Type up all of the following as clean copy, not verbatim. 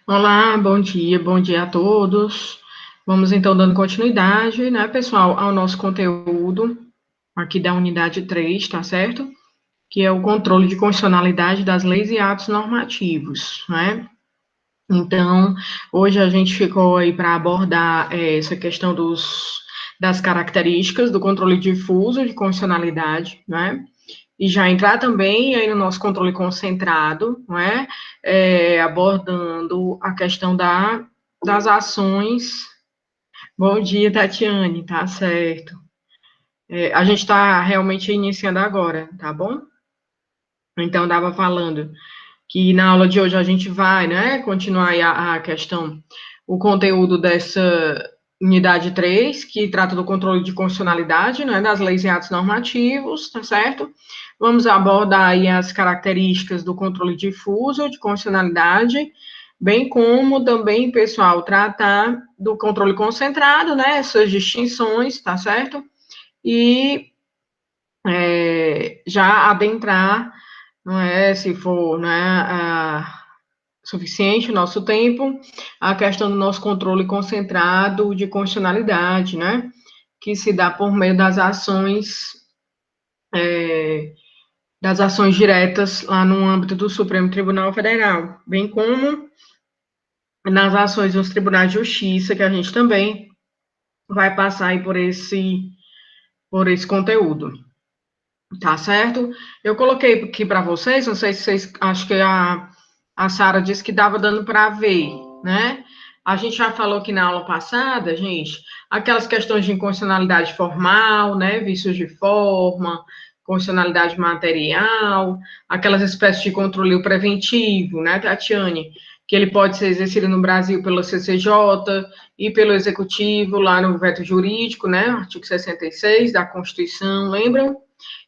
Olá, bom dia a todos. Vamos então dando continuidade, né, pessoal, ao nosso conteúdo aqui da unidade 3, tá certo? Que é o controle de constitucionalidade das leis e atos normativos, né? Então, hoje a gente ficou aí para abordar essa questão das características do controle difuso de constitucionalidade, né? E já entrar também aí no nosso controle concentrado, não é? Abordando a questão das ações. Bom dia, Tatiane, tá certo. A gente está realmente iniciando agora, tá bom? Então, dava falando que na aula de hoje a gente vai, né, continuar aí a questão, o conteúdo dessa unidade 3 que trata do controle de constitucionalidade, né, das leis e atos normativos, tá certo? Vamos abordar aí as características do controle difuso de constitucionalidade, bem como também, pessoal, tratar do controle concentrado, né, essas distinções, tá certo? E já adentrar, não é, se for, né, suficiente o nosso tempo, a questão do nosso controle concentrado de constitucionalidade, né, que se dá por meio das ações diretas lá no âmbito do Supremo Tribunal Federal, bem como nas ações dos tribunais de justiça, que a gente também vai passar aí por esse conteúdo, tá certo? Eu coloquei aqui para vocês, não sei se vocês, acho que a Sara disse que dava dando para ver, né? A gente já falou aqui na aula passada, gente, aquelas questões de inconstitucionalidade formal, né? Vícios de forma, constitucionalidade material, aquelas espécies de controle preventivo, né, Tatiane? Que ele pode ser exercido no Brasil pelo CCJ e pelo Executivo, lá no veto jurídico, né? Artigo 66 da Constituição, lembram?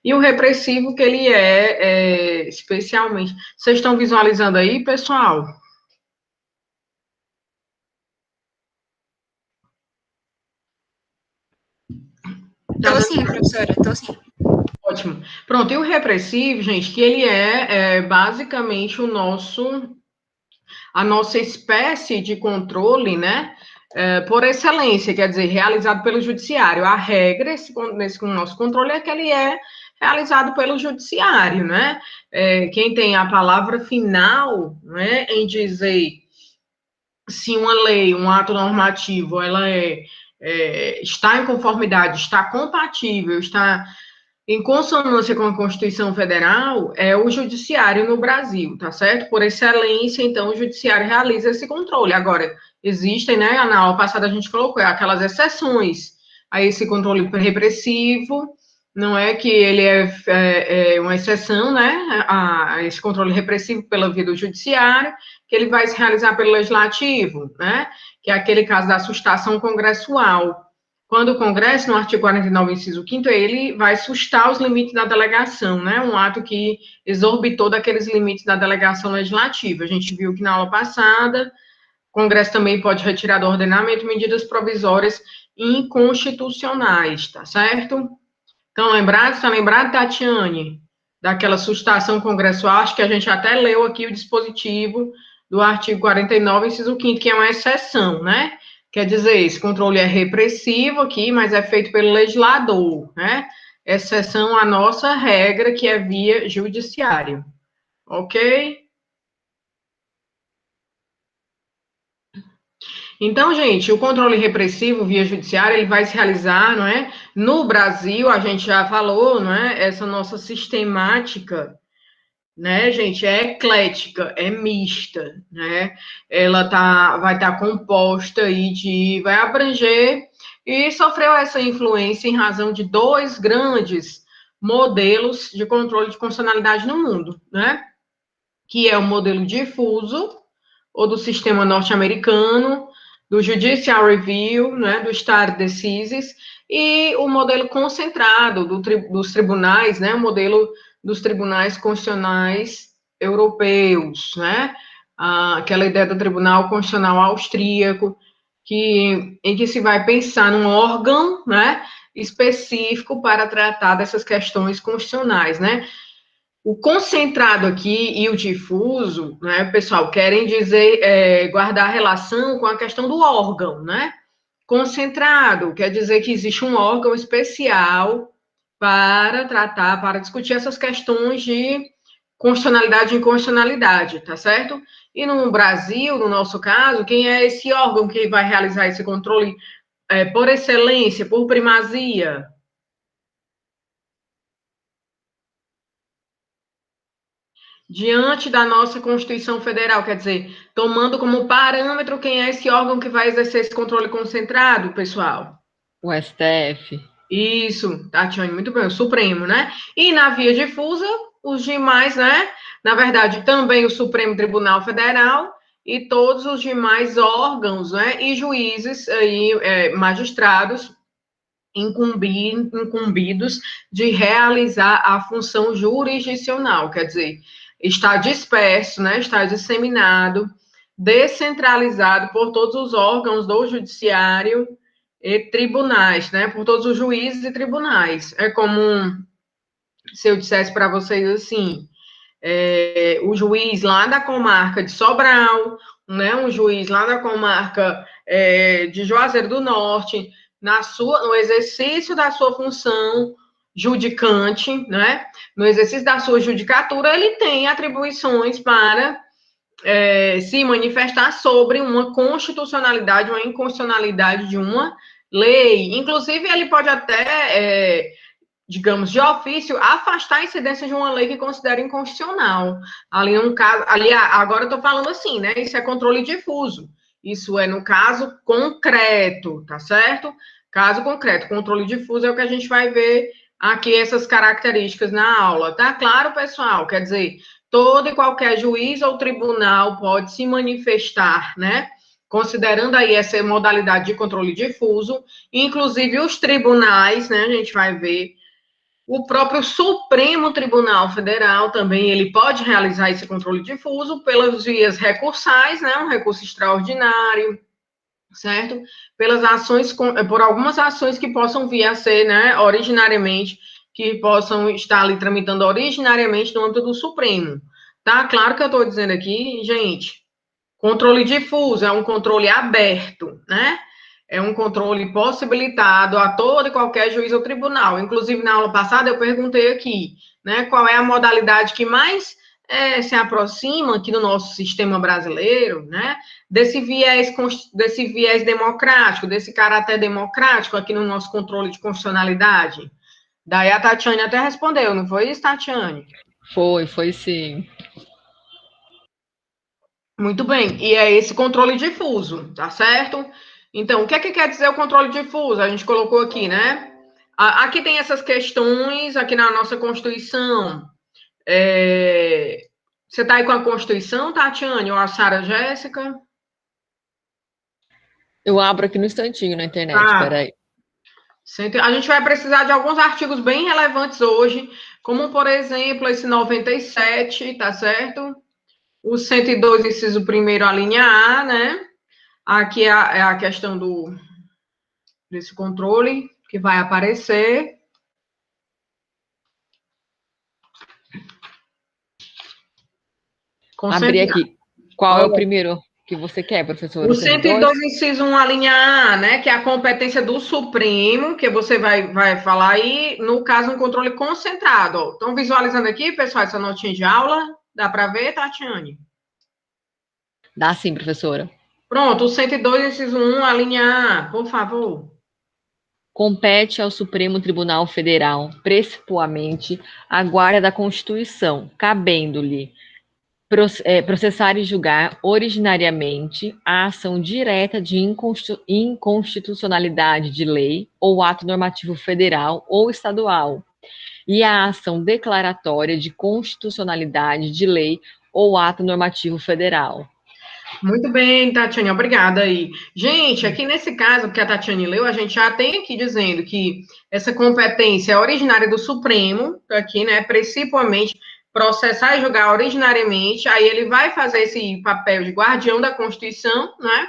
E o repressivo que ele especialmente. Vocês estão visualizando aí, pessoal? Tá Tô dando sim, professora, tô sim. ótimo. Pronto, e o repressivo, gente, que ele basicamente a nossa espécie de controle, né? Por excelência, quer dizer, realizado pelo judiciário. A regra, nesse nosso controle, é que ele é realizado pelo judiciário, né? Quem tem a palavra final, né, em dizer se uma lei, um ato normativo, ela está em conformidade, está compatível, está em consonância com a Constituição Federal, é o judiciário no Brasil, tá certo? Por excelência, então, o judiciário realiza esse controle. Agora, existem, né, na aula passada a gente colocou aquelas exceções a esse controle repressivo, não é que ele é uma exceção, né, a esse controle repressivo pela via do judiciário, que ele vai se realizar pelo legislativo, né, que é aquele caso da sustação congressual. Quando o Congresso, no artigo 49, inciso 5º, ele vai sustar os limites da delegação, né, um ato que exorbitou daqueles limites da delegação legislativa. A gente viu que na aula passada, o Congresso também pode retirar do ordenamento medidas provisórias inconstitucionais, tá certo? Então, está lembrado, Tatiane, daquela sustação congressual? Acho que a gente até leu aqui o dispositivo do artigo 49, inciso 5º, que é uma exceção, né? Quer dizer, esse controle é repressivo aqui, mas é feito pelo legislador, né? Exceção à nossa regra, que é via judiciário. Ok? Então, gente, o controle repressivo via judiciário, ele vai se realizar, não é? No Brasil, a gente já falou, não é? Essa nossa sistemática, né, gente, é eclética, é mista, né? Ela vai estar composta aí vai abranger e sofreu essa influência em razão de dois grandes modelos de controle de constitucionalidade no mundo, né? Que é o modelo difuso, ou do sistema norte-americano, do Judicial Review, né, do Stare Decisis, e o modelo concentrado dos tribunais, né, o modelo dos tribunais constitucionais europeus, né, aquela ideia do Tribunal Constitucional Austríaco, em que se vai pensar num órgão, né, específico para tratar dessas questões constitucionais, né, O concentrado aqui e o difuso, né, pessoal, querem dizer, guardar relação com a questão do órgão, né? Concentrado quer dizer que existe um órgão especial para tratar, para discutir essas questões de constitucionalidade e inconstitucionalidade, tá certo? E no Brasil, no nosso caso, quem é esse órgão que vai realizar esse controle por excelência, por primazia? Diante da nossa Constituição Federal, quer dizer, tomando como parâmetro quem é esse órgão que vai exercer esse controle concentrado, pessoal. O STF. Isso, Tatiane, muito bem, o Supremo, né? E na via difusa, os demais, né? Na verdade, também o Supremo Tribunal Federal e todos os demais órgãos, né? E juízes aí, magistrados incumbidos de realizar a função jurisdicional, quer dizer, está disperso, né? Está disseminado, descentralizado por todos os órgãos do judiciário e tribunais, né? Por todos os juízes e tribunais. É como se eu dissesse para vocês assim, o juiz lá da comarca de Sobral, né? Um juiz lá da comarca de Juazeiro do Norte, no exercício da sua função judicante, né? No exercício da sua judicatura, ele tem atribuições para se manifestar sobre uma constitucionalidade, uma inconstitucionalidade de uma lei. Inclusive, ele pode até, digamos, de ofício, afastar a incidência de uma lei que considera inconstitucional. Ali, um caso, ali agora eu estou falando assim, né? Isso é controle difuso. Isso é no caso concreto, tá certo? Caso concreto. Controle difuso é o que a gente vai ver aqui, essas características na aula. Tá claro, pessoal? Quer dizer, todo e qualquer juiz ou tribunal pode se manifestar, né? Considerando aí essa modalidade de controle difuso, inclusive os tribunais, né? A gente vai ver. O próprio Supremo Tribunal Federal também, ele pode realizar esse controle difuso pelas vias recursais, né? Um recurso extraordinário, certo? Pelas ações, por algumas ações que possam vir a ser, né, originariamente, que possam estar ali tramitando originariamente no âmbito do Supremo. Tá claro que eu estou dizendo aqui, gente, controle difuso é um controle aberto, né? É um controle possibilitado a todo e qualquer juiz ou tribunal. Inclusive, na aula passada, eu perguntei aqui, né, qual é a modalidade que mais se aproxima aqui no nosso sistema brasileiro, né, desse viés democrático, desse caráter democrático aqui no nosso controle de constitucionalidade. Daí a Tatiane até respondeu, não foi isso, Tatiane? Foi sim. Muito bem, e é esse controle difuso, tá certo? Então, o que é que quer dizer o controle difuso? A gente colocou aqui, né? Aqui tem essas questões, aqui na nossa Constituição. Você está aí com a Constituição, Tatiane, ou a Sara Jéssica? Eu abro aqui no instantinho na internet, Ah, peraí. a gente vai precisar de alguns artigos bem relevantes hoje, como, por exemplo, esse 97, tá certo? O 102, inciso primeiro, a linha A, né? Aqui é a questão desse controle que vai aparecer. Abri Concentrar. aqui. Qual é o primeiro que você quer, professor? O O 102? 102, inciso 1, a linha A, né, que é a competência do Supremo, que você vai falar aí, no caso, um controle concentrado. Ó. Estão visualizando aqui, pessoal, essa notinha de aula? Dá para ver, Tatiane? Dá sim, professora. Pronto, o 102, inciso 1, a linha A, por favor. Compete ao Supremo Tribunal Federal, principalmente, a guarda da Constituição, cabendo-lhe processar e julgar originariamente a ação direta de inconstitucionalidade de lei ou ato normativo federal ou estadual, e a ação declaratória de constitucionalidade de lei ou ato normativo federal. Muito bem, Tatiane, obrigada aí. Gente, aqui nesse caso, porque a Tatiane leu, a gente já tem aqui dizendo que essa competência é originária do Supremo, aqui, né, principalmente processar e julgar originariamente, aí ele vai fazer esse papel de guardião da Constituição, né,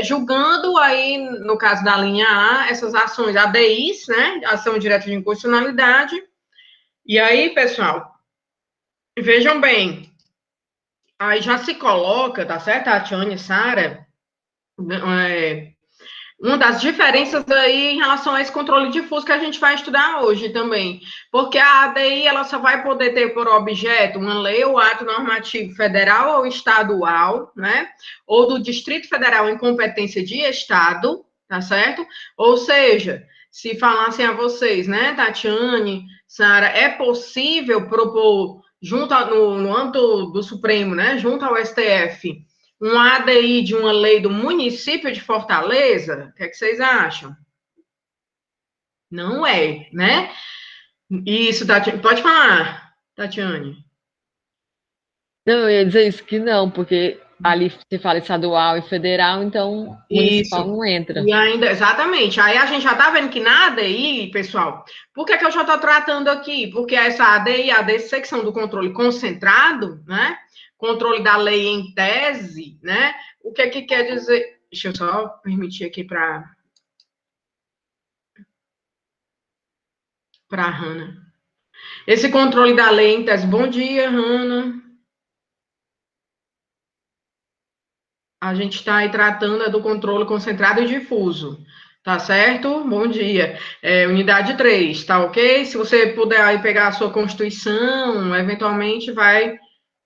julgando aí, no caso da linha A, essas ações ADIs, né, ação direta de inconstitucionalidade, e aí, pessoal, Vejam bem, aí já se coloca, tá certo, Tatiane e Sara, uma das diferenças aí em relação a esse controle difuso que a gente vai estudar hoje também. Porque a ADI, ela só vai poder ter por objeto uma lei ou ato normativo federal ou estadual, né? Ou do Distrito Federal em competência de Estado, tá certo? Ou seja, se falassem a vocês, né, Tatiane, Sara, é possível propor, no âmbito do Supremo, né, junto ao STF, um ADI de uma lei do município de Fortaleza? O que é que vocês acham? Não é, né? Isso, Tatiane. Pode falar, Tatiane. Não, eu ia dizer isso que não, porque ali se fala estadual e federal, então municipal Isso. não entra. E ainda, exatamente. Aí a gente já tá vendo que na ADI, pessoal, por que eu já tô tratando aqui? Porque essa ADI e a ADC, que são do controle concentrado, né? Controle da lei em tese, né? O que é que quer dizer? Deixa eu só permitir aqui para Hanna. Esse controle da lei em tese. Bom dia, Hanna. A gente está aí tratando do controle concentrado e difuso. Tá certo? Bom dia. Unidade 3, tá ok? Se você puder aí pegar a sua Constituição, eventualmente vai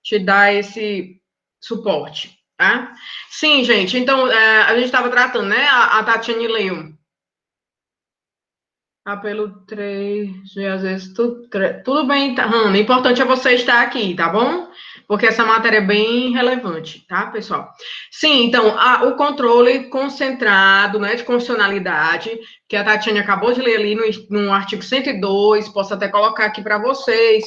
te dar esse suporte, tá? Sim, gente. Então, a gente estava tratando, né? A Tatiane leu. Apelo 3, às vezes tudo bem, Hanna. O importante é você estar aqui, tá bom? Porque essa matéria é bem relevante, tá, pessoal? Sim, então, o controle concentrado, né, de constitucionalidade, que a Tatiana acabou de ler ali no artigo 102, posso até colocar aqui para vocês,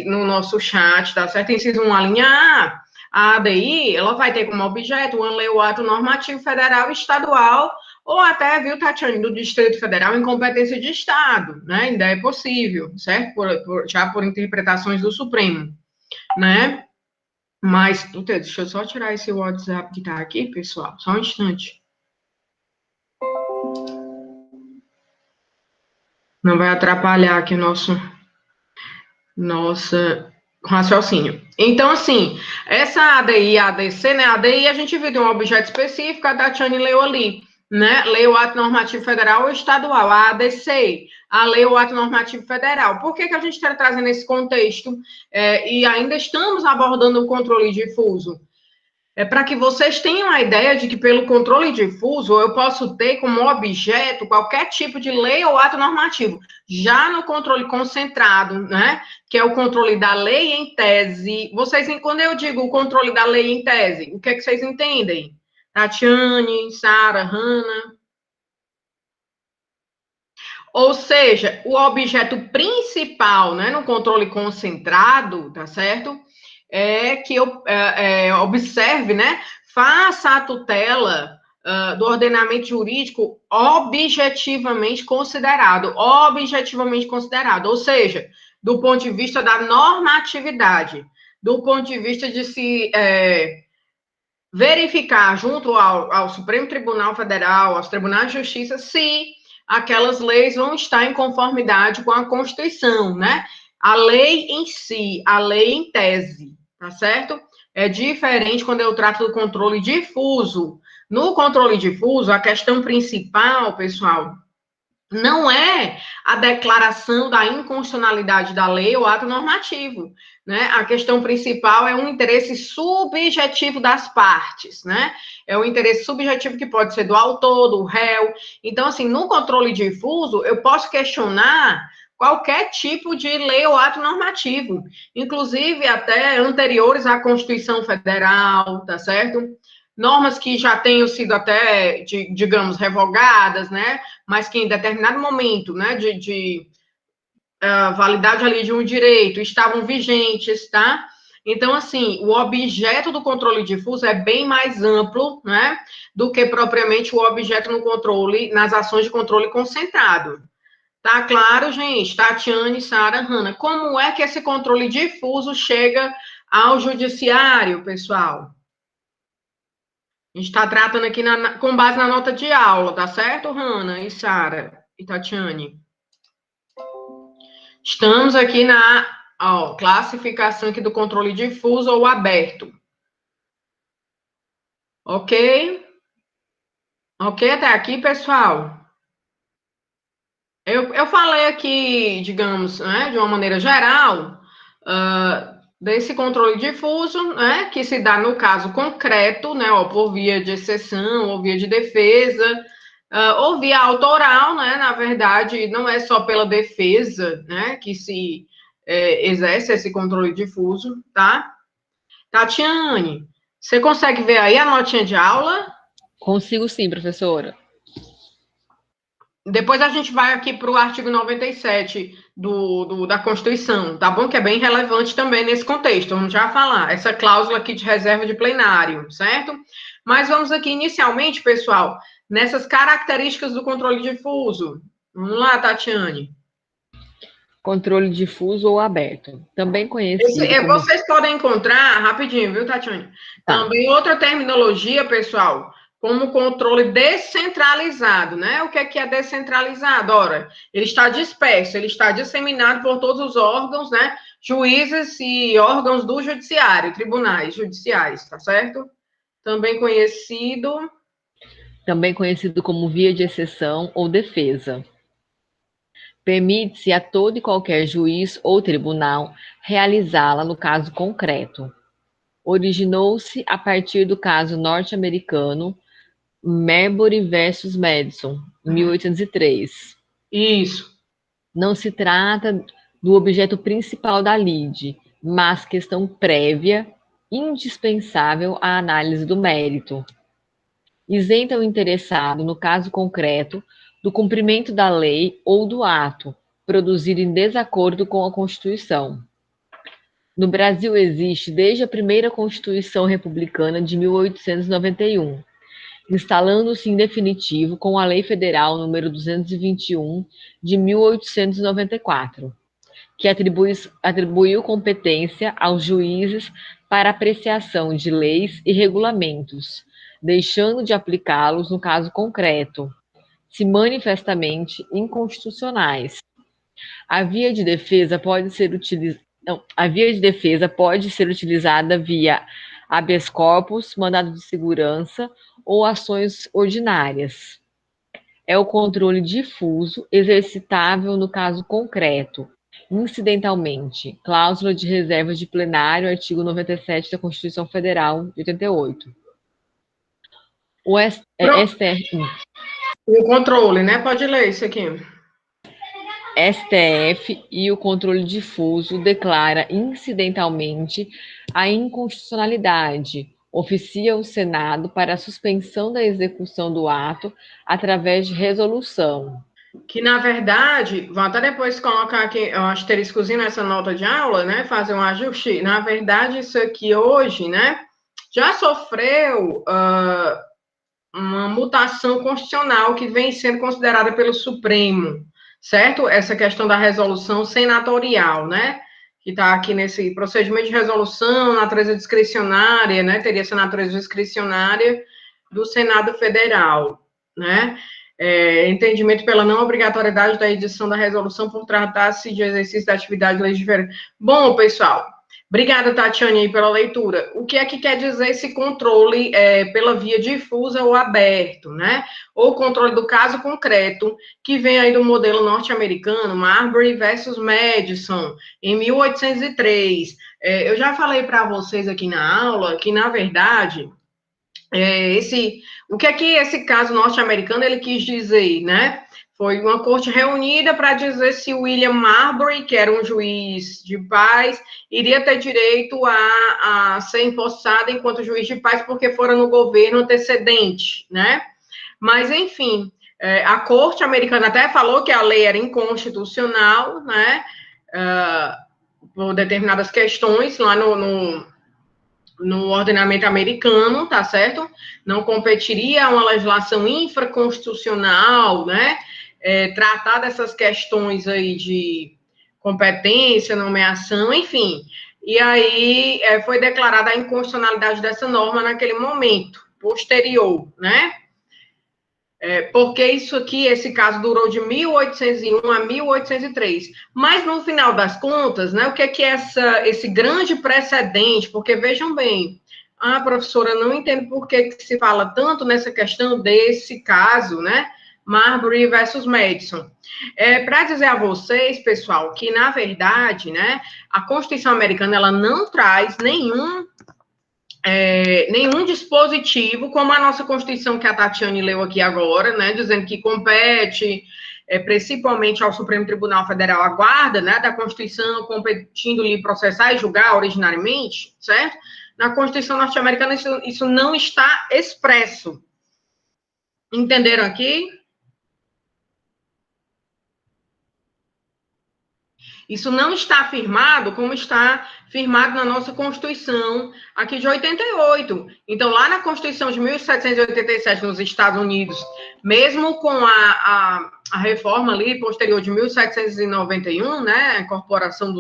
no nosso chat, tá certo? Inciso 1, a linha A ADI, ela vai ter como objeto uma lei ou ato normativo federal e estadual, ou até, viu, Tatiane, do Distrito Federal em competência de Estado, né? Ainda é possível, certo? Já por interpretações do Supremo, né? Mas, então, deixa eu só tirar esse WhatsApp que tá aqui, pessoal, só um instante. Não vai atrapalhar aqui o nosso raciocínio. Então, assim, essa ADI e ADC, né? A ADI a gente viu de um objeto específico, a Tatiane leu ali, né? Lei ou ato normativo federal ou estadual. A ADC, a lei ou ato normativo federal. Por que a gente está trazendo esse contexto? E ainda estamos abordando o controle difuso? Para que vocês tenham a ideia de que, pelo controle difuso, eu posso ter como objeto qualquer tipo de lei ou ato normativo. Já no controle concentrado, né, que é o controle da lei em tese, quando eu digo o controle da lei em tese, o que é que vocês entendem? Tatiane, Sara, Hanna. Ou seja, o objeto principal, né, no controle concentrado, tá certo? É que eu observe, né, faça a tutela do ordenamento jurídico objetivamente considerado, ou seja, do ponto de vista da normatividade, do ponto de vista de se verificar junto ao Supremo Tribunal Federal, aos tribunais de justiça, se aquelas leis vão estar em conformidade com a Constituição, né? A lei em si, a lei em tese, tá certo? É diferente quando eu trato do controle difuso. No controle difuso, a questão principal, pessoal, não é a declaração da inconstitucionalidade da lei ou ato normativo, né? A questão principal é um interesse subjetivo das partes, né? É um interesse subjetivo que pode ser do autor, do réu. Então, assim, no controle difuso, eu posso questionar qualquer tipo de lei ou ato normativo, inclusive até anteriores à Constituição Federal, tá certo? Normas que já tenham sido até, digamos, revogadas, né? Mas que em determinado momento, né, de validade ali de um direito, estavam vigentes, tá? Então, assim, o objeto do controle difuso é bem mais amplo, né, do que propriamente o objeto no controle, nas ações de controle concentrado. Tá claro, gente? Tatiane, Sara, Hanna, como é que esse controle difuso chega ao judiciário, pessoal? A gente está tratando aqui com base na nota de aula, tá certo, Hanna e Sara e Tatiane? Estamos aqui Ó, classificação aqui do controle difuso ou aberto. Ok? Ok até aqui, pessoal? Eu falei aqui, digamos, né, de uma maneira geral, desse controle difuso, né, que se dá no caso concreto, né, ó, por via de exceção ou via de defesa, ou via autoral, né, na verdade, não é só pela defesa, né, que se exerce esse controle difuso, tá? Tatiane, você consegue ver aí a notinha de aula? Consigo sim, professora. Depois a gente vai aqui para o artigo 97 da Constituição, tá bom? Que é bem relevante também nesse contexto, vamos já falar. Essa cláusula aqui de reserva de plenário, certo? Mas vamos aqui inicialmente, pessoal, nessas características do controle difuso. Vamos lá, Tatiane. Controle difuso ou aberto, também conhecido como... Vocês podem encontrar, rapidinho, viu, Tatiane? Tá. Também outra terminologia, pessoal, como controle descentralizado, né? O que é descentralizado? Ora, ele está disperso, ele está disseminado por todos os órgãos, né? Juízes e órgãos do judiciário, tribunais judiciais, tá certo? Também conhecido. Também conhecido como via de exceção ou defesa. Permite-se a todo e qualquer juiz ou tribunal realizá-la no caso concreto. Originou-se a partir do caso norte-americano Marbury versus Madison, 1803. Isso. Não se trata do objeto principal da lide, mas questão prévia, indispensável à análise do mérito. Isenta o interessado, no caso concreto, do cumprimento da lei ou do ato, produzido em desacordo com a Constituição. No Brasil existe desde a primeira Constituição Republicana de 1891, instalando-se em definitivo com a Lei Federal nº 221 de 1894, que atribuiu competência aos juízes para apreciação de leis e regulamentos, deixando de aplicá-los no caso concreto, se manifestamente inconstitucionais. A via de defesa pode ser utilizada via habeas corpus, mandado de segurança ou ações ordinárias. É o controle difuso, exercitável no caso concreto, incidentalmente. Cláusula de reserva de plenário, artigo 97 da Constituição Federal de 88. O STF, O controle, né? Pode ler isso aqui. STF e o controle difuso declara incidentalmente a inconstitucionalidade, oficia o Senado para a suspensão da execução do ato através de resolução. Que, na verdade, vou até depois colocar aqui um asteriscozinho nessa nota de aula, né? Fazer um ajuste. Na verdade, isso aqui hoje, né? Já sofreu uma mutação constitucional que vem sendo considerada pelo Supremo, certo? Essa questão da resolução senatorial, né? Que está aqui nesse procedimento de resolução, natureza discricionária, né? Teria essa natureza discricionária do Senado Federal, né? Entendimento pela não obrigatoriedade da edição da resolução por tratar-se de exercício da atividade legislativa. Bom, pessoal, obrigada, Tatiane, aí, pela leitura. O que é que quer dizer esse controle pela via difusa ou aberto, né? Ou controle do caso concreto, que vem aí do modelo norte-americano, Marbury versus Madison, em 1803. Eu já falei para vocês aqui na aula que, na verdade, o que é que esse caso norte-americano ele quis dizer, né? Foi uma corte reunida para dizer se William Marbury, que era um juiz de paz, iria ter direito a ser empossado enquanto juiz de paz, porque fora no governo antecedente, né? Mas, enfim, a corte americana até falou que a lei era inconstitucional, né? Por determinadas questões lá no ordenamento americano, tá certo? Não competiria a uma legislação infraconstitucional, né? Tratar dessas questões aí de competência, nomeação, enfim. E aí foi declarada a inconstitucionalidade dessa norma naquele momento, posterior, né? Porque isso aqui, esse caso durou de 1801 a 1803. Mas, no final das contas, né, o que é esse grande precedente? Porque, vejam bem, professora, não entendo por que se fala tanto nessa questão desse caso, né, Marbury versus Madison. Para dizer a vocês, pessoal, que, na verdade, né, a Constituição americana, ela não traz nenhum dispositivo, como a nossa Constituição que a Tatiane leu aqui agora, né, dizendo que compete principalmente ao Supremo Tribunal Federal a guarda, né, da Constituição, competindo-lhe processar e julgar originariamente, certo? Na Constituição norte-americana isso não está expresso. Entenderam aqui? Isso não está firmado como está firmado na nossa Constituição aqui de 88. Então, lá na Constituição de 1787, nos Estados Unidos, mesmo com a reforma ali posterior de 1791, né, a incorporação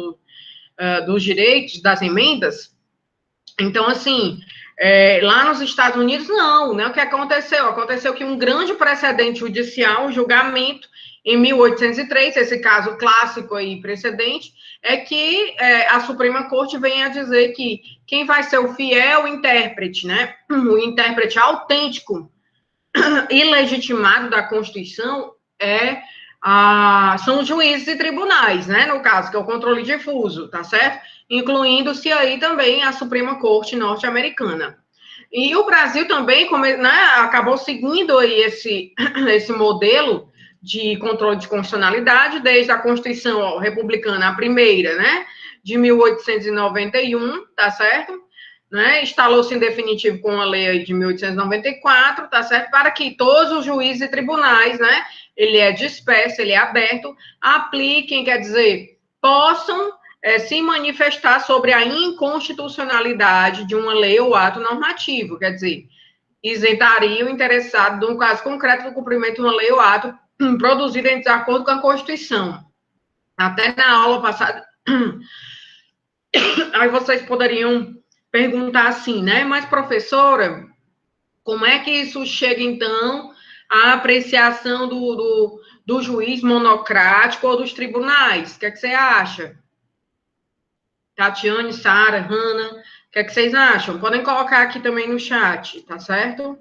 dos direitos, das emendas, então, assim, lá nos Estados Unidos, não, né? O que aconteceu? Aconteceu que um grande precedente judicial, um julgamento em 1803, esse caso clássico aí, precedente, é que a Suprema Corte vem a dizer que quem vai ser o fiel intérprete, né? O intérprete autêntico e legitimado da Constituição são os juízes e tribunais, né? No caso, que é o controle difuso, tá certo? Incluindo-se aí também a Suprema Corte norte-americana. E o Brasil também, né, acabou seguindo aí esse modelo de controle de constitucionalidade, desde a Constituição republicana, a primeira, né, de 1891, tá certo? Né, instalou-se em definitivo com a lei de 1894, tá certo? Para que todos os juízes e tribunais, né, ele é disperso, ele é aberto, apliquem, quer dizer, possam se manifestar sobre a inconstitucionalidade de uma lei ou ato normativo, quer dizer, isentaria o interessado, no caso concreto, do cumprimento de uma lei ou ato produzido em desacordo com a Constituição. Até na aula passada, aí vocês poderiam perguntar assim, né? Mas, professora, como é que isso chega, então, à apreciação do juiz monocrático ou dos tribunais? O que é que você acha? Tatiane, Sara, Hanna, o que é que vocês acham? Podem colocar aqui também no chat, tá certo?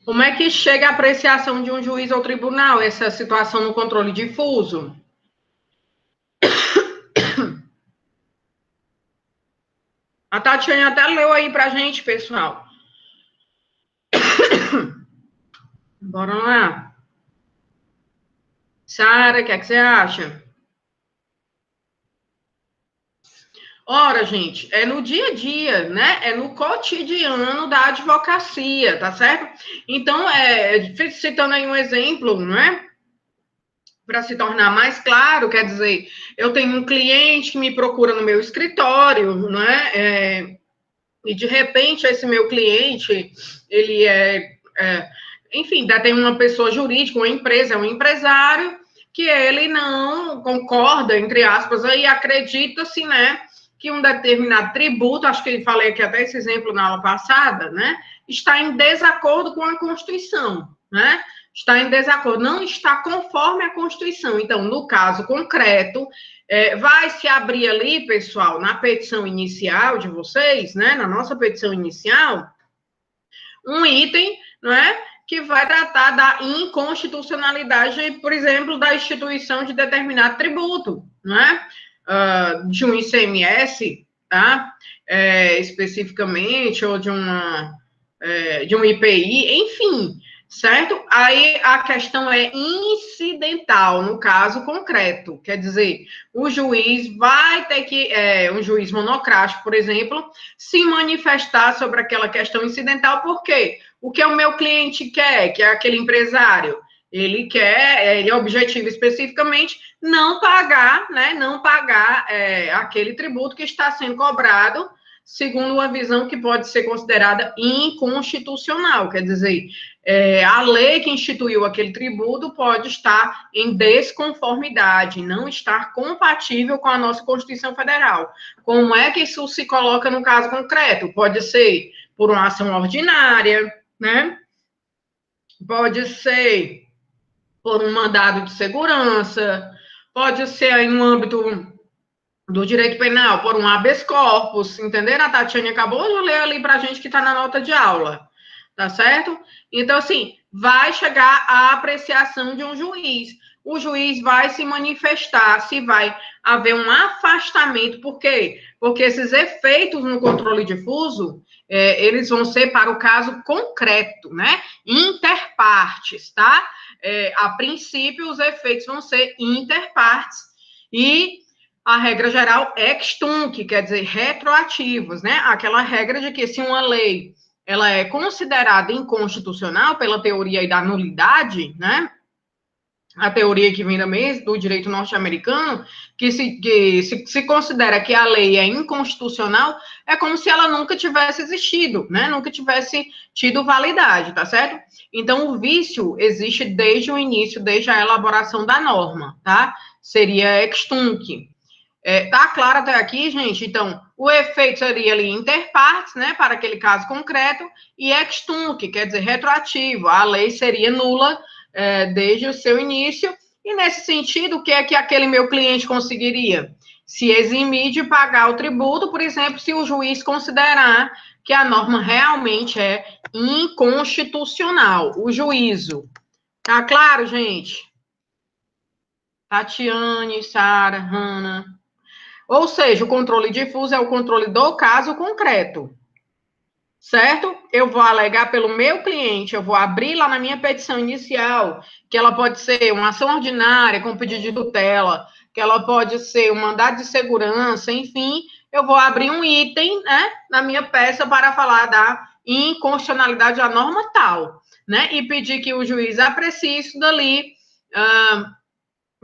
Como é que chega a apreciação de um juiz ou tribunal, essa situação no controle difuso? A Tatiane até leu aí pra gente, pessoal. Bora lá. Sara, o que é que você acha? Ora, gente, é no dia a dia, né? É no cotidiano da advocacia, tá certo? Então, citando aí um exemplo, né? Para se tornar mais claro, quer dizer, eu tenho um cliente que me procura no meu escritório, né? E de repente esse meu cliente, ele enfim, tem uma pessoa jurídica, uma empresa, é um empresário, que ele não concorda, entre aspas, aí acredita-se, né, que um determinado tributo, acho que eu falei aqui até esse exemplo na aula passada, né, está em desacordo com a Constituição, né, está em desacordo, não está conforme a Constituição. Então, no caso concreto, vai se abrir ali, pessoal, na petição inicial de vocês, né, na nossa petição inicial, um item, não é, que vai tratar da inconstitucionalidade, por exemplo, da instituição de determinado tributo, não é? De um ICMS, tá? Especificamente, ou de um IPI, enfim, certo? Aí a questão é incidental, no caso concreto, quer dizer, o juiz vai ter que, um juiz monocrático, por exemplo, se manifestar sobre aquela questão incidental, por quê? O que o meu cliente quer, que é aquele empresário, ele objetiva especificamente não pagar, né, aquele tributo que está sendo cobrado, segundo uma visão que pode ser considerada inconstitucional, quer dizer, a lei que instituiu aquele tributo pode estar em desconformidade, não estar compatível com a nossa Constituição Federal. Como é que isso se coloca no caso concreto? Pode ser por uma ação ordinária, né? Pode ser por um mandado de segurança, pode ser aí no âmbito do direito penal, por um habeas corpus, entenderam? A Tatiane acabou de ler ali para a gente que está na nota de aula, tá certo? Então, assim, vai chegar a apreciação de um juiz. O juiz vai se manifestar se vai haver um afastamento. Por quê? Porque esses efeitos no controle difuso, eles vão ser para o caso concreto, né? Interpartes, tá? A princípio, os efeitos vão ser interpartes e a regra geral ex tunc, quer dizer, retroativos, né? Aquela regra de que se uma lei ela é considerada inconstitucional pela teoria da nulidade, né? A teoria que vem do direito norte-americano, que se considera que a lei é inconstitucional, é como se ela nunca tivesse existido, né? Nunca tivesse tido validade, tá certo? Então, o vício existe desde o início, desde a elaboração da norma, tá? Seria ex tunc. Tá claro até aqui, gente? Então, o efeito seria ali interpartes, né, para aquele caso concreto, e ex tunc, quer dizer, retroativo. A lei seria nula desde o seu início, e nesse sentido, o que é que aquele meu cliente conseguiria? Se eximir de pagar o tributo, por exemplo, se o juiz considerar que a norma realmente é inconstitucional, o juízo. Tá claro, gente? Tatiane, Sara, Hanna. Ou seja, o controle difuso é o controle do caso concreto, certo? Eu vou alegar pelo meu cliente, eu vou abrir lá na minha petição inicial, que ela pode ser uma ação ordinária com pedido de tutela, que ela pode ser um mandado de segurança, enfim, eu vou abrir um item, né, na minha peça para falar da inconstitucionalidade da norma tal, né, e pedir que o juiz aprecie isso dali,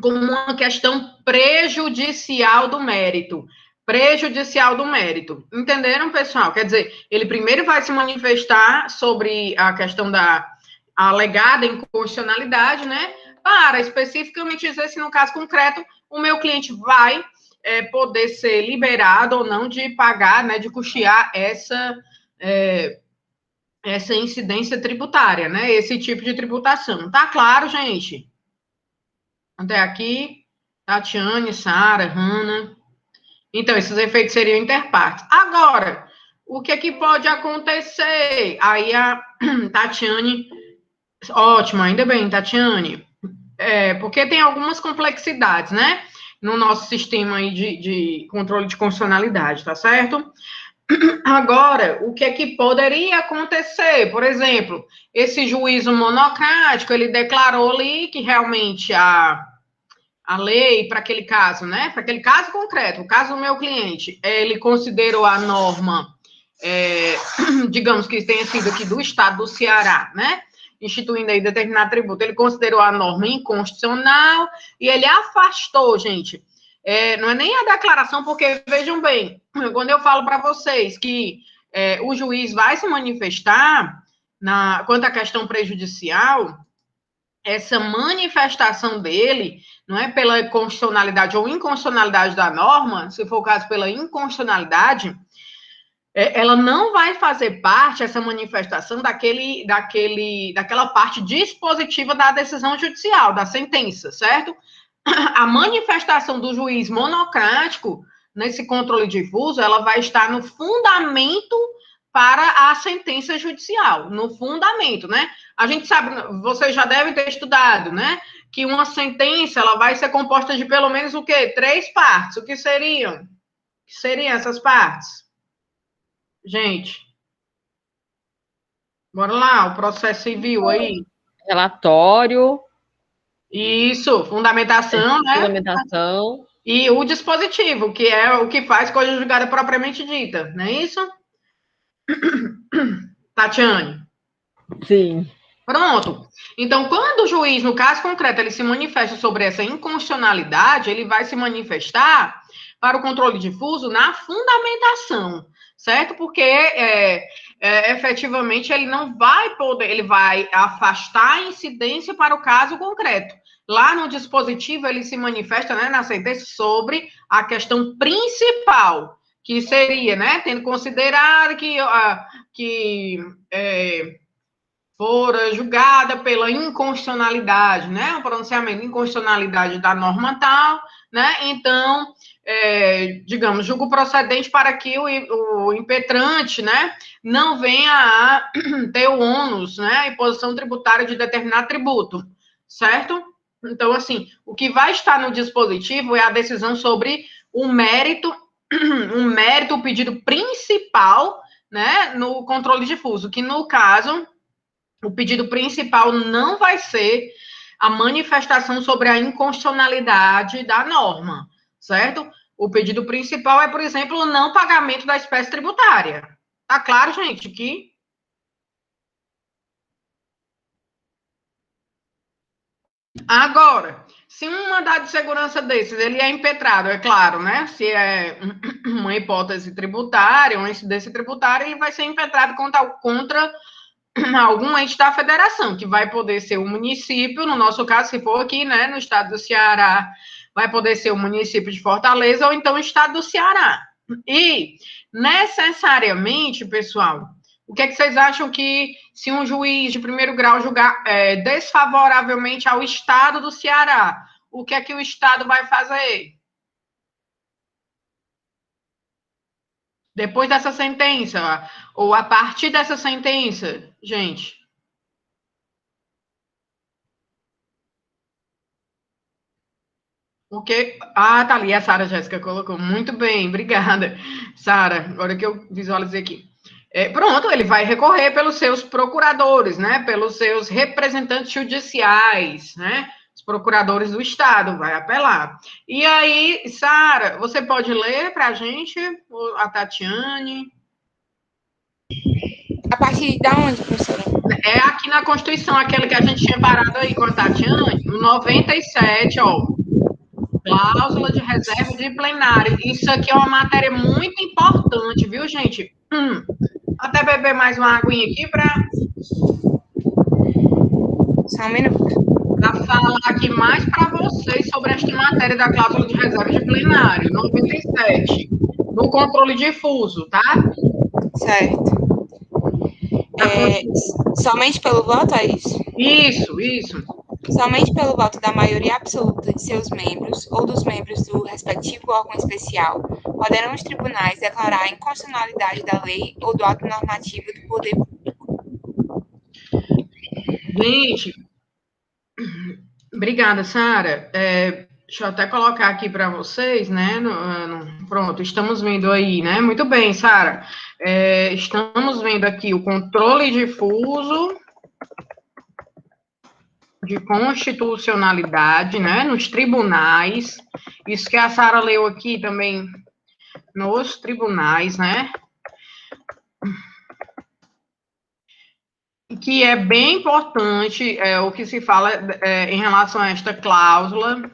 como uma questão prejudicial do mérito. Prejudicial do mérito. Entenderam, pessoal? Quer dizer, ele primeiro vai se manifestar sobre a questão da alegada inconstitucionalidade, né? Para especificamente dizer se, no caso concreto, o meu cliente vai poder ser liberado ou não de pagar, né? De custear essa incidência tributária, né? Esse tipo de tributação. Tá claro, gente? Até aqui, Tatiane, Sara, Hanna. Então, esses efeitos seriam interpartes. Agora, o que é que pode acontecer? Aí a Tatiane, ótimo, ainda bem, Tatiane, porque tem algumas complexidades, né? No nosso sistema aí de controle de constitucionalidade, tá certo? Agora, o que é que poderia acontecer? Por exemplo, esse juízo monocrático, ele declarou ali que realmente a lei para aquele caso, né? Para aquele caso concreto, o caso do meu cliente, ele considerou a norma, digamos que tenha sido aqui do estado do Ceará, né? Instituindo aí determinado tributo, ele considerou a norma inconstitucional e ele afastou, gente. Não é nem a declaração, porque vejam bem, quando eu falo para vocês que o juiz vai se manifestar quanto à questão prejudicial, essa manifestação dele, não é pela constitucionalidade ou inconstitucionalidade da norma, se for o caso pela inconstitucionalidade, ela não vai fazer parte, essa manifestação, daquela parte dispositiva da decisão judicial, da sentença, certo? A manifestação do juiz monocrático nesse controle difuso, ela vai estar no fundamento para a sentença judicial, no fundamento, né? A gente sabe, vocês já devem ter estudado, né? Que uma sentença, ela vai ser composta de pelo menos o quê? 3 partes. O que seriam? O que seriam essas partes? Gente, bora lá, o processo civil aí. Relatório. Isso, fundamentação, né? Fundamentação. E o dispositivo, que é o que faz coisa julgada propriamente dita, não é isso? Tatiane? Sim. Pronto. Então, quando o juiz, no caso concreto, ele se manifesta sobre essa inconstitucionalidade, ele vai se manifestar para o controle difuso na fundamentação, certo? Porque efetivamente ele não vai poder, ele vai afastar a incidência para o caso concreto. Lá no dispositivo ele se manifesta, né, na sentença sobre a questão principal, que seria, né, tendo considerado que fora julgada pela inconstitucionalidade, né, o pronunciamento de inconstitucionalidade da norma tal, né, então, digamos, julgo procedente para que o impetrante, né, não venha a ter o ônus, né, a imposição tributária de determinado tributo, certo? Então, assim, o que vai estar no dispositivo é a decisão sobre o mérito, o pedido principal, né, no controle difuso, que no caso o pedido principal não vai ser a manifestação sobre a inconstitucionalidade da norma, certo? O pedido principal é, por exemplo, o não pagamento da espécie tributária. Tá claro, gente, que... Agora, se um mandado de segurança desses, ele é impetrado, é claro, né? Se é uma hipótese tributária, uma incidência tributária, ele vai ser impetrado contra algum ente da federação, que vai poder ser o município, no nosso caso, se for aqui, né, no estado do Ceará, vai poder ser o município de Fortaleza ou então o estado do Ceará. E, necessariamente, pessoal, o que é que vocês acham que, se um juiz de primeiro grau julgar desfavoravelmente ao estado do Ceará, o que é que o estado vai fazer? Depois dessa sentença, ou a partir dessa sentença, gente? Porque... Ah, tá ali, a Sara Jéssica colocou. Muito bem, obrigada, Sara. Agora que eu visualizei aqui. Pronto, ele vai recorrer pelos seus procuradores, né? Pelos seus representantes judiciais, né? Os procuradores do Estado, vai apelar. E aí, Sara, você pode ler para a gente, a Tatiane? A partir de onde, professora? É aqui na Constituição, aquele que a gente tinha parado aí com a Tatiane, no 97, ó. Cláusula de reserva de plenário. Isso aqui é uma matéria muito importante, viu, gente? Até beber mais uma aguinha aqui para... Só um minuto. Para falar aqui mais para vocês sobre esta matéria da cláusula de reserva de plenário, 97, no controle difuso, tá? Certo. Somente pelo voto, é isso? Isso. Somente pelo voto da maioria absoluta de seus membros ou dos membros do respectivo órgão especial, poderão os tribunais declarar a inconstitucionalidade da lei ou do ato normativo do poder público. Gente, obrigada, Sara. Deixa eu até colocar aqui para vocês, né? Pronto, estamos vendo aí, né? Muito bem, Sara. Estamos vendo aqui o controle difuso de constitucionalidade, né? Nos tribunais. Isso que a Sara leu aqui também nos tribunais, né? Que é bem importante o que se fala em relação a esta cláusula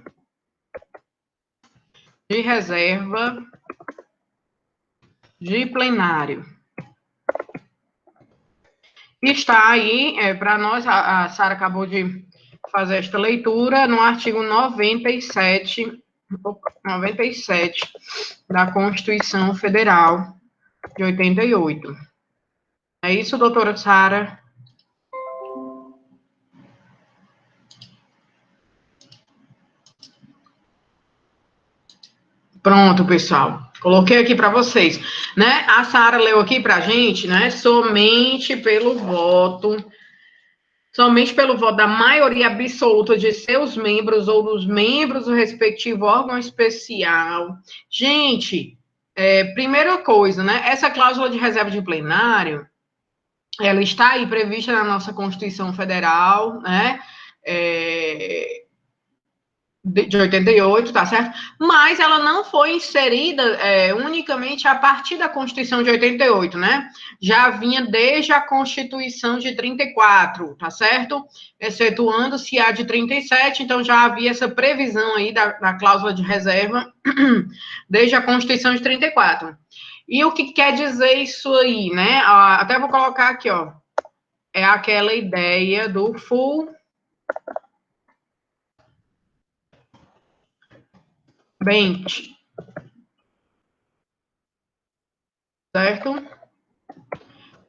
de reserva de plenário. Está aí, para nós, a Sara acabou de fazer esta leitura, no artigo 97 da Constituição Federal de 88. É isso, doutora Sara? Pronto, pessoal. Coloquei aqui para vocês, né? A Sara leu aqui para a gente, né? Somente pelo voto da maioria absoluta de seus membros ou dos membros do respectivo órgão especial. Gente, primeira coisa, né? Essa cláusula de reserva de plenário, ela está aí prevista na nossa Constituição Federal, né? De 88, tá certo? Mas ela não foi inserida unicamente a partir da Constituição de 88, né? Já vinha desde a Constituição de 34, tá certo? Excetuando-se a de 37, então já havia essa previsão aí da cláusula de reserva desde a Constituição de 34. E o que quer dizer isso aí, né? Até vou colocar aqui, ó. É aquela ideia do full bench, certo?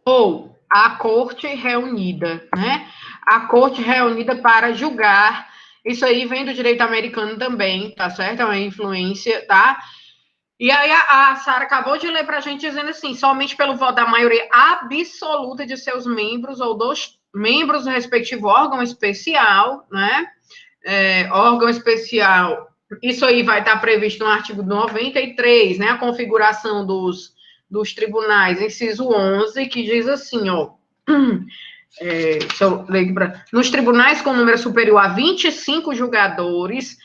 Ou a corte reunida, né? A corte reunida para julgar. Isso aí vem do direito americano também, tá certo? É uma influência, tá? E aí a Sara acabou de ler para a gente dizendo assim, somente pelo voto da maioria absoluta de seus membros ou dos membros do respectivo órgão especial, né? Órgão especial, isso aí vai estar previsto no artigo 93, né? A configuração dos tribunais, inciso 11, que diz assim, ó, nos tribunais com número superior a 25 julgadores,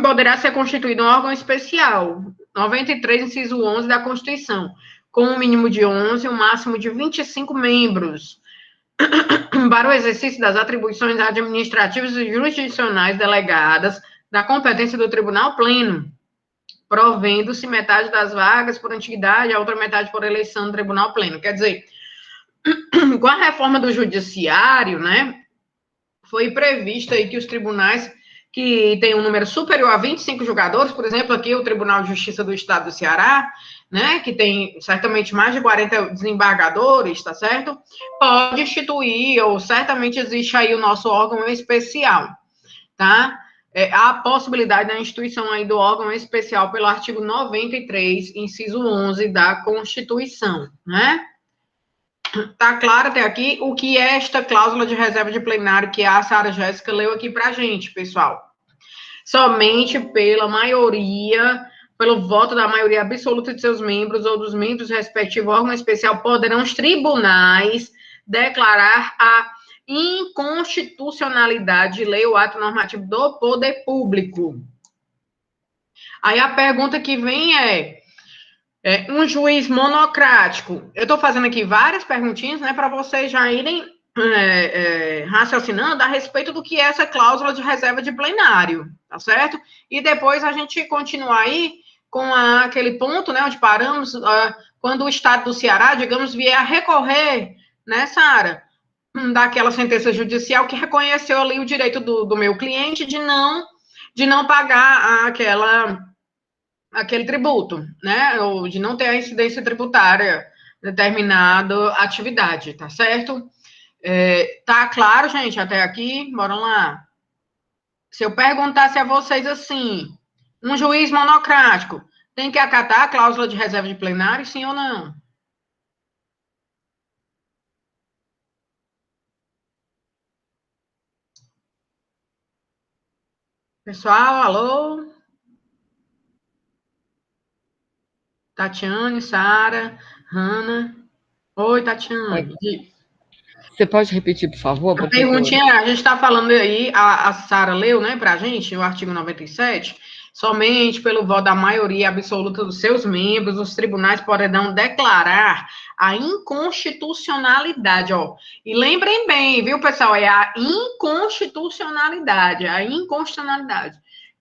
poderá ser constituído um órgão especial, 93, inciso 11 da Constituição, com um mínimo de 11 e um máximo de 25 membros, para o exercício das atribuições administrativas e jurisdicionais delegadas da competência do Tribunal Pleno, provendo-se metade das vagas por antiguidade, a outra metade por eleição do Tribunal Pleno. Quer dizer, com a reforma do Judiciário, né, foi previsto aí que os tribunais que têm um número superior a 25 julgadores, por exemplo, aqui o Tribunal de Justiça do Estado do Ceará, né, que tem certamente mais de 40 desembargadores, tá certo? Pode instituir, ou certamente existe aí o nosso órgão especial, tá? Há a possibilidade da instituição aí do órgão especial pelo artigo 93, inciso 11 da Constituição, né? Tá claro até aqui o que é esta cláusula de reserva de plenário que a Sara Jéssica leu aqui pra gente, pessoal. Somente pela maioria, pelo voto da maioria absoluta de seus membros ou dos membros do respectivo órgão especial, poderão os tribunais declarar a inconstitucionalidade de lei ou ato normativo do poder público. Aí a pergunta que vem um juiz monocrático. Eu estou fazendo aqui várias perguntinhas, né, para vocês já irem raciocinando a respeito do que é essa cláusula de reserva de plenário, tá certo? E depois a gente continuar aí com aquele ponto, né, onde paramos, quando o Estado do Ceará, digamos, vier a recorrer, né, Sara, daquela sentença judicial que reconheceu ali o direito do meu cliente de não pagar aquele tributo, né, ou de não ter a incidência tributária determinada atividade, tá certo? Tá claro, gente, até aqui? Bora lá. Se eu perguntasse a vocês assim, um juiz monocrático tem que acatar a cláusula de reserva de plenário, sim ou não? Pessoal, alô? Tatiane, Sara, Hanna. Oi, Tatiane. Você pode repetir, por favor, A professora? perguntinha, a gente está falando aí, a Sara leu, né, para a gente, o artigo 97, somente pelo voto da maioria absoluta dos seus membros, os tribunais poderão declarar a inconstitucionalidade, ó. E lembrem bem, viu, pessoal, é a inconstitucionalidade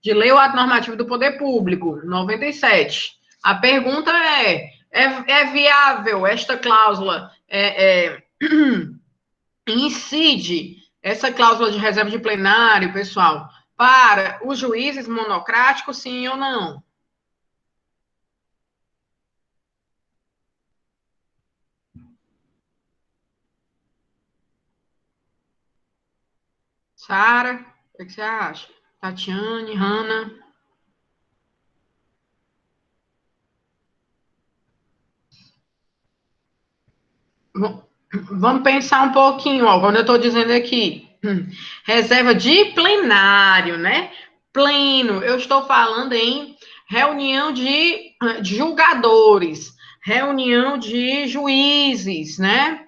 de lei ou ato normativo do poder público, 97. A pergunta é viável esta cláusula? Incide essa cláusula de reserva de plenário, pessoal, para os juízes monocráticos, sim ou não? Sara, o que você acha? Tatiane, Hanna? Vamos pensar um pouquinho, ó, quando eu estou dizendo aqui, reserva de plenário, né? Pleno, eu estou falando em reunião de julgadores, reunião de juízes, né?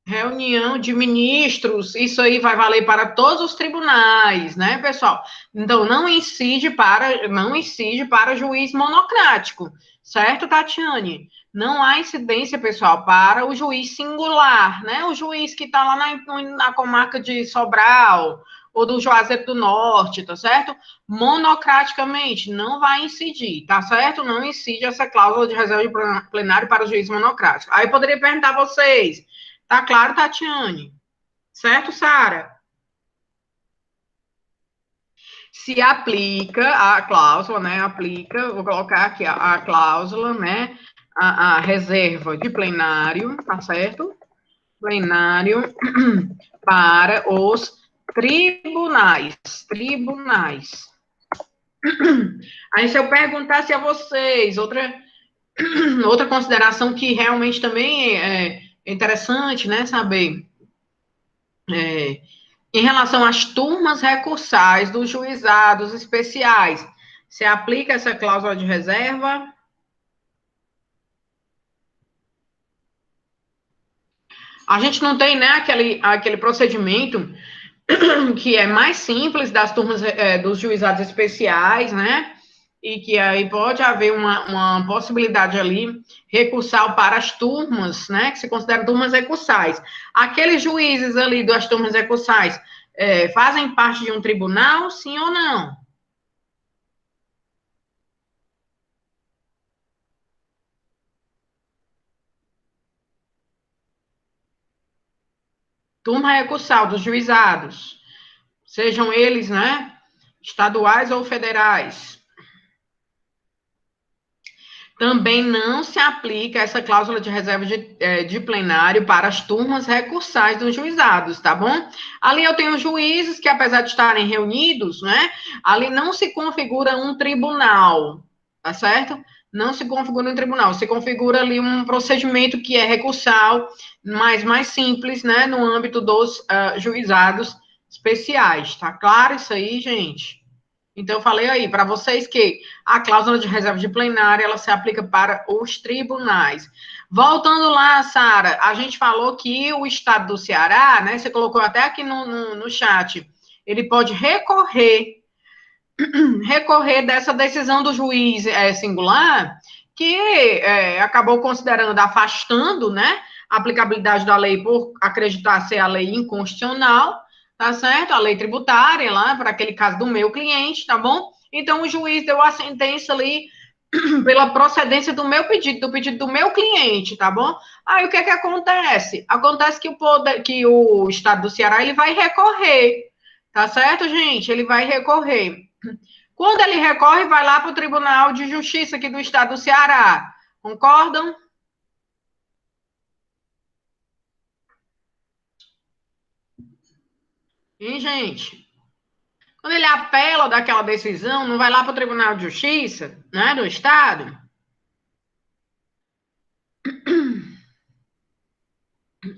Reunião de ministros, isso aí vai valer para todos os tribunais, né, pessoal? Então, não incide para juiz monocrático, certo, Tatiane? Não há incidência, pessoal, para o juiz singular, né? O juiz que está lá na comarca de Sobral, ou do Juazeiro do Norte, tá certo? Monocraticamente, não vai incidir, tá certo? Não incide essa cláusula de reserva de plenário para o juiz monocrático. Aí eu poderia perguntar a vocês, tá claro, Tatiane? Certo, Sara? Se aplica a cláusula, né? Aplica, vou colocar aqui a cláusula, né? A reserva de plenário, tá certo? Plenário para os tribunais. Tribunais. Aí, se eu perguntasse a vocês, outra consideração que realmente também é interessante, né? Saber. Em relação às turmas recursais dos juizados especiais, se aplica essa cláusula de reserva? A gente não tem, né, aquele procedimento que é mais simples das turmas dos juizados especiais, né? E que aí pode haver uma possibilidade ali recursal para as turmas, né? Que se consideram turmas recursais. Aqueles juízes ali das turmas recursais fazem parte de um tribunal, sim ou não? Turma recursal dos juizados, sejam eles, né, estaduais ou federais. Também não se aplica essa cláusula de reserva de plenário para as turmas recursais dos juizados, tá bom? Ali eu tenho juízes que, apesar de estarem reunidos, né, ali não se configura um tribunal, tá certo? Não se configura um tribunal, se configura ali um procedimento que é recursal, mas mais simples, né, no âmbito dos juizados especiais, tá claro isso aí, gente? Então, eu falei aí para vocês que a cláusula de reserva de plenária, ela se aplica para os tribunais. Voltando lá, Sara, a gente falou que o Estado do Ceará, né, você colocou até aqui no chat, ele pode recorrer dessa decisão do juiz singular, que acabou considerando, afastando, né, a aplicabilidadade da lei por acreditar ser a lei inconstitucional, tá certo? A lei tributária, lá, para aquele caso do meu cliente, tá bom? Então, o juiz deu a sentença ali pela procedência do meu pedido, do pedido do meu cliente, tá bom? Aí, o que é que acontece? Acontece que o Estado do Ceará, ele vai recorrer, tá certo, gente? Ele vai recorrer. Quando ele recorre, vai lá para o Tribunal de Justiça aqui do Estado do Ceará. Concordam? Hein, gente? Quando ele apela daquela decisão, não vai lá para o Tribunal de Justiça, né, do Estado?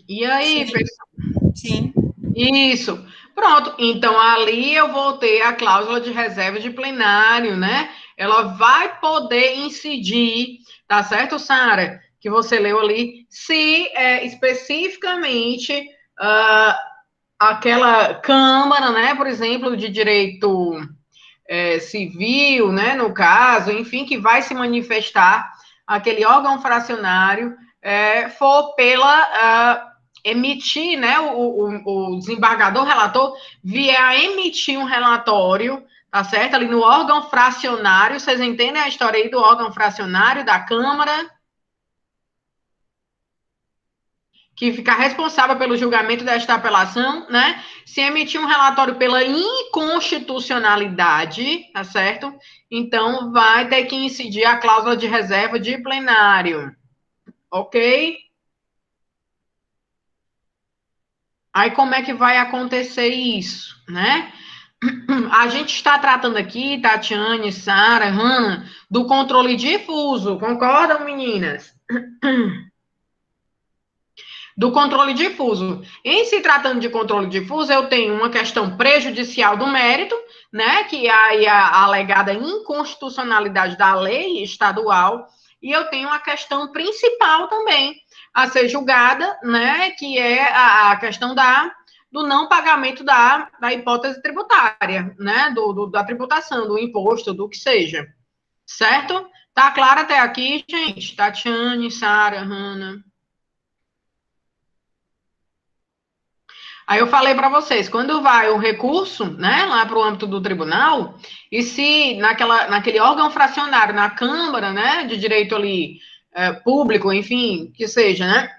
E aí, Sim. pessoal? Sim. Isso. Pronto. Então, ali eu vou ter a cláusula de reserva de plenário, né? Ela vai poder incidir, tá certo, Sara? Que você leu ali, se especificamente aquela Câmara, né, por exemplo, de direito civil, né, no caso, enfim, que vai se manifestar, aquele órgão fracionário, for emitir, né, o desembargador relator vier a emitir um relatório, tá certo? Ali no órgão fracionário, vocês entendem a história aí do órgão fracionário da Câmara? Que fica responsável pelo julgamento desta apelação, né? Se emitir um relatório pela inconstitucionalidade, tá certo? Então, vai ter que incidir a cláusula de reserva de plenário, ok? Aí, como é que vai acontecer isso, né? A gente está tratando aqui, Tatiane, Sara, Hanna, do controle difuso, concordam, meninas? Do controle difuso. Em se tratando de controle difuso, eu tenho uma questão prejudicial do mérito, né, que é a alegada inconstitucionalidade da lei estadual, e eu tenho a questão principal também a ser julgada, né, que é a questão do não pagamento da hipótese tributária, né, da tributação, do imposto, do que seja, certo? Tá claro até aqui, gente? Tatiane, Sara, Hanna. Aí eu falei para vocês, quando vai o recurso, né, lá para o âmbito do tribunal, e se naquele órgão fracionário, na Câmara, né, de direito ali, público, enfim, que seja, né,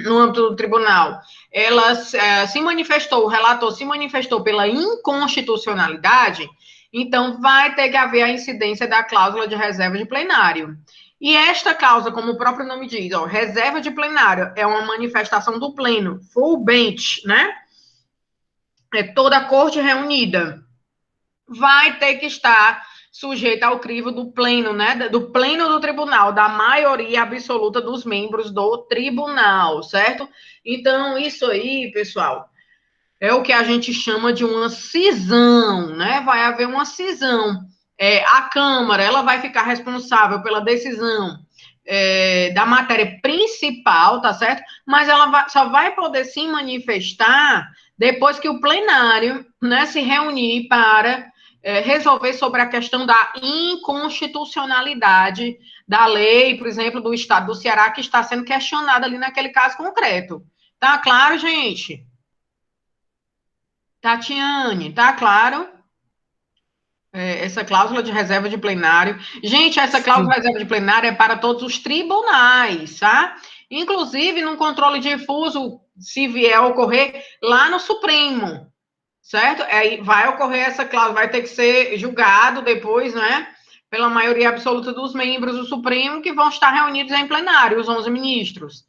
no âmbito do tribunal, ela se manifestou, o relator se manifestou pela inconstitucionalidade, então vai ter que haver a incidência da cláusula de reserva de plenário. E esta cláusula, como o próprio nome diz, ó, reserva de plenário, é uma manifestação do pleno, full bench, né? É toda a corte reunida, vai ter que estar sujeita ao crivo do pleno, né? Do pleno do tribunal, da maioria absoluta dos membros do tribunal, certo? Então, isso aí, pessoal, é o que a gente chama de uma cisão, né? Vai haver uma cisão. A Câmara, ela vai ficar responsável pela decisão da matéria principal, tá certo? Mas ela só vai poder se manifestar depois que o plenário, né, se reunir para resolver sobre a questão da inconstitucionalidade da lei, por exemplo, do Estado do Ceará, que está sendo questionada ali naquele caso concreto. Tá claro, gente? Tatiane, tá claro? Essa cláusula de reserva de plenário. Gente, essa cláusula de reserva de plenário é para todos os tribunais, tá? Inclusive, num controle difuso, se vier a ocorrer lá no Supremo, certo? Aí vai ocorrer essa cláusula, vai ter que ser julgado depois, né? Pela maioria absoluta dos membros do Supremo, que vão estar reunidos em plenário, os 11 ministros.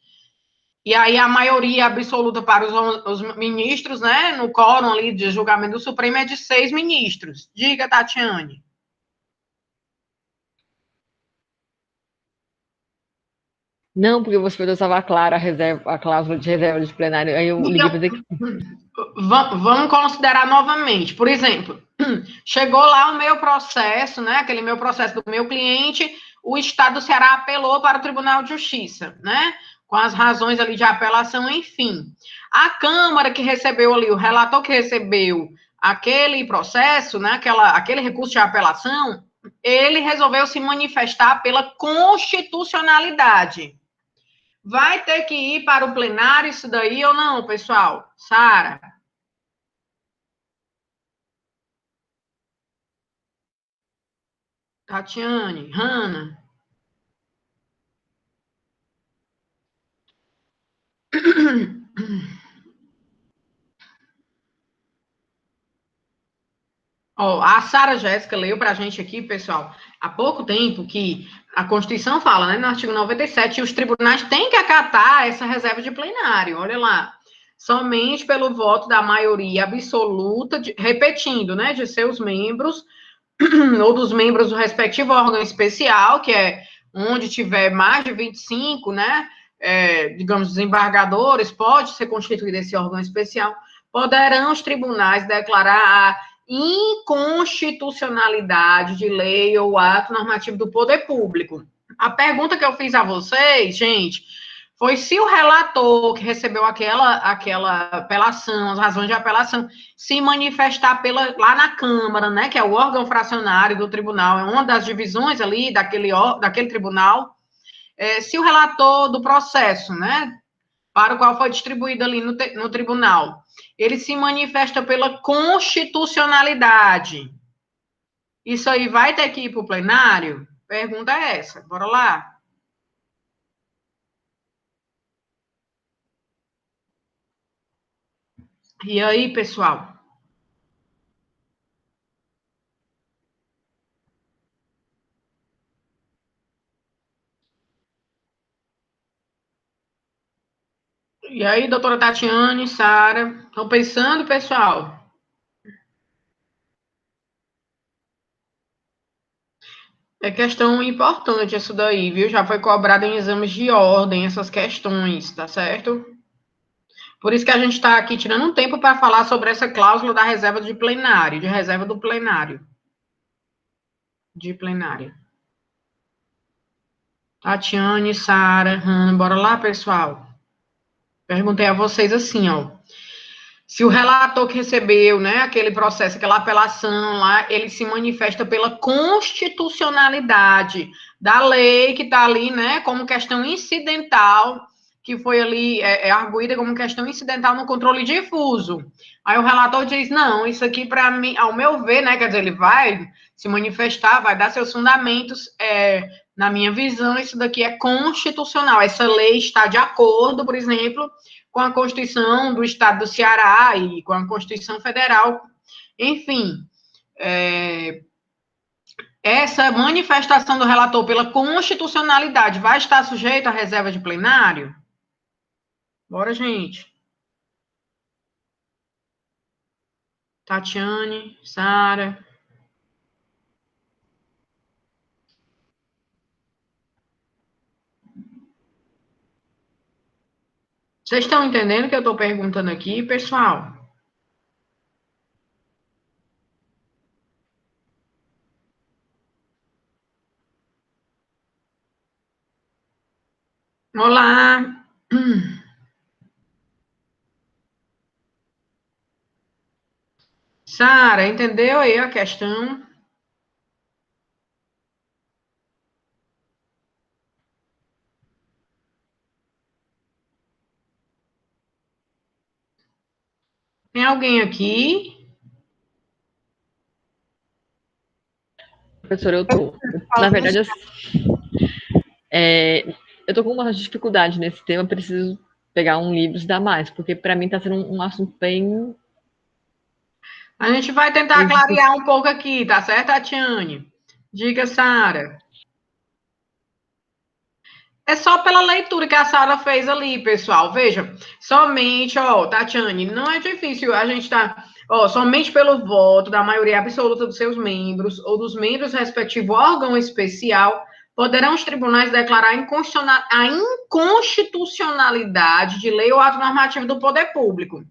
E aí a maioria absoluta para os ministros, né, no quórum ali de julgamento do Supremo é de 6 ministros. Diga, Tatiane. Não, porque você perguntou se estava clara a cláusula de reserva de plenário. Aí eu liguei para dizer que... Vamos considerar novamente. Por exemplo, chegou lá o meu processo, né, aquele meu processo do meu cliente, o Estado do Ceará apelou para o Tribunal de Justiça, né, com as razões ali de apelação, enfim. A Câmara que recebeu ali, o relator que recebeu aquele processo, né, aquele recurso de apelação, ele resolveu se manifestar pela constitucionalidade. Vai ter que ir para o plenário isso daí ou não, pessoal? Sara? Tatiane? Hanna? Ó, a Sara Jéssica leu para a gente aqui, pessoal, há pouco tempo que a Constituição fala, né, no artigo 97, os tribunais têm que acatar essa reserva de plenário, olha lá, somente pelo voto da maioria absoluta, repetindo, né, de seus membros, ou dos membros do respectivo órgão especial, que é onde tiver mais de 25, né, digamos, desembargadores, pode ser constituído esse órgão especial, poderão os tribunais declarar a inconstitucionalidade de lei ou ato normativo do poder público. A pergunta que eu fiz a vocês, gente, foi se o relator que recebeu aquela apelação, as razões de apelação, se manifestar lá na Câmara, né, que é o órgão fracionário do tribunal, é uma das divisões ali daquele tribunal, se o relator do processo, né, para o qual foi distribuído ali no tribunal, ele se manifesta pela constitucionalidade. Isso aí vai ter que ir para o plenário? Pergunta é essa. Bora lá. E aí, pessoal? E aí, doutora Tatiane, Sara? Estão pensando, pessoal? É questão importante isso daí, viu? Já foi cobrado em exames de ordem essas questões, tá certo? Por isso que a gente está aqui tirando um tempo para falar sobre essa cláusula da reserva de plenário, de reserva do plenário. De plenário. Tatiane, Sara, Hanna, bora lá, pessoal? Perguntei a vocês assim, ó. Se o relator que recebeu, né, aquele processo, aquela apelação lá, ele se manifesta pela constitucionalidade da lei que está ali, né, como questão incidental, que foi ali arguída como questão incidental no controle difuso. Aí o relator diz, não, isso aqui para mim, ao meu ver, né, quer dizer, ele vai se manifestar, vai dar seus fundamentos, na minha visão, isso daqui é constitucional, essa lei está de acordo, por exemplo, com a Constituição do Estado do Ceará e com a Constituição Federal, enfim, essa manifestação do relator pela constitucionalidade vai estar sujeita à reserva de plenário? Bora, gente. Tatiane, Sara. Vocês estão entendendo o que eu estou perguntando aqui, pessoal? Olá. Sara, entendeu aí a questão? Tem alguém aqui? Professora, eu tô. Na verdade, eu tô com uma dificuldade nesse tema, preciso pegar um livro e estudar mais, porque para mim está sendo um assunto bem... A gente vai tentar clarear um pouco aqui, tá certo, Tatiane? Diga, Sara. É só pela leitura que a Sara fez ali, pessoal. Veja, somente, Tatiane, não é difícil, a gente tá, somente pelo voto da maioria absoluta dos seus membros ou dos membros do respectivo órgão especial, poderão os tribunais declarar a inconstitucionalidade de lei ou ato normativo do poder público.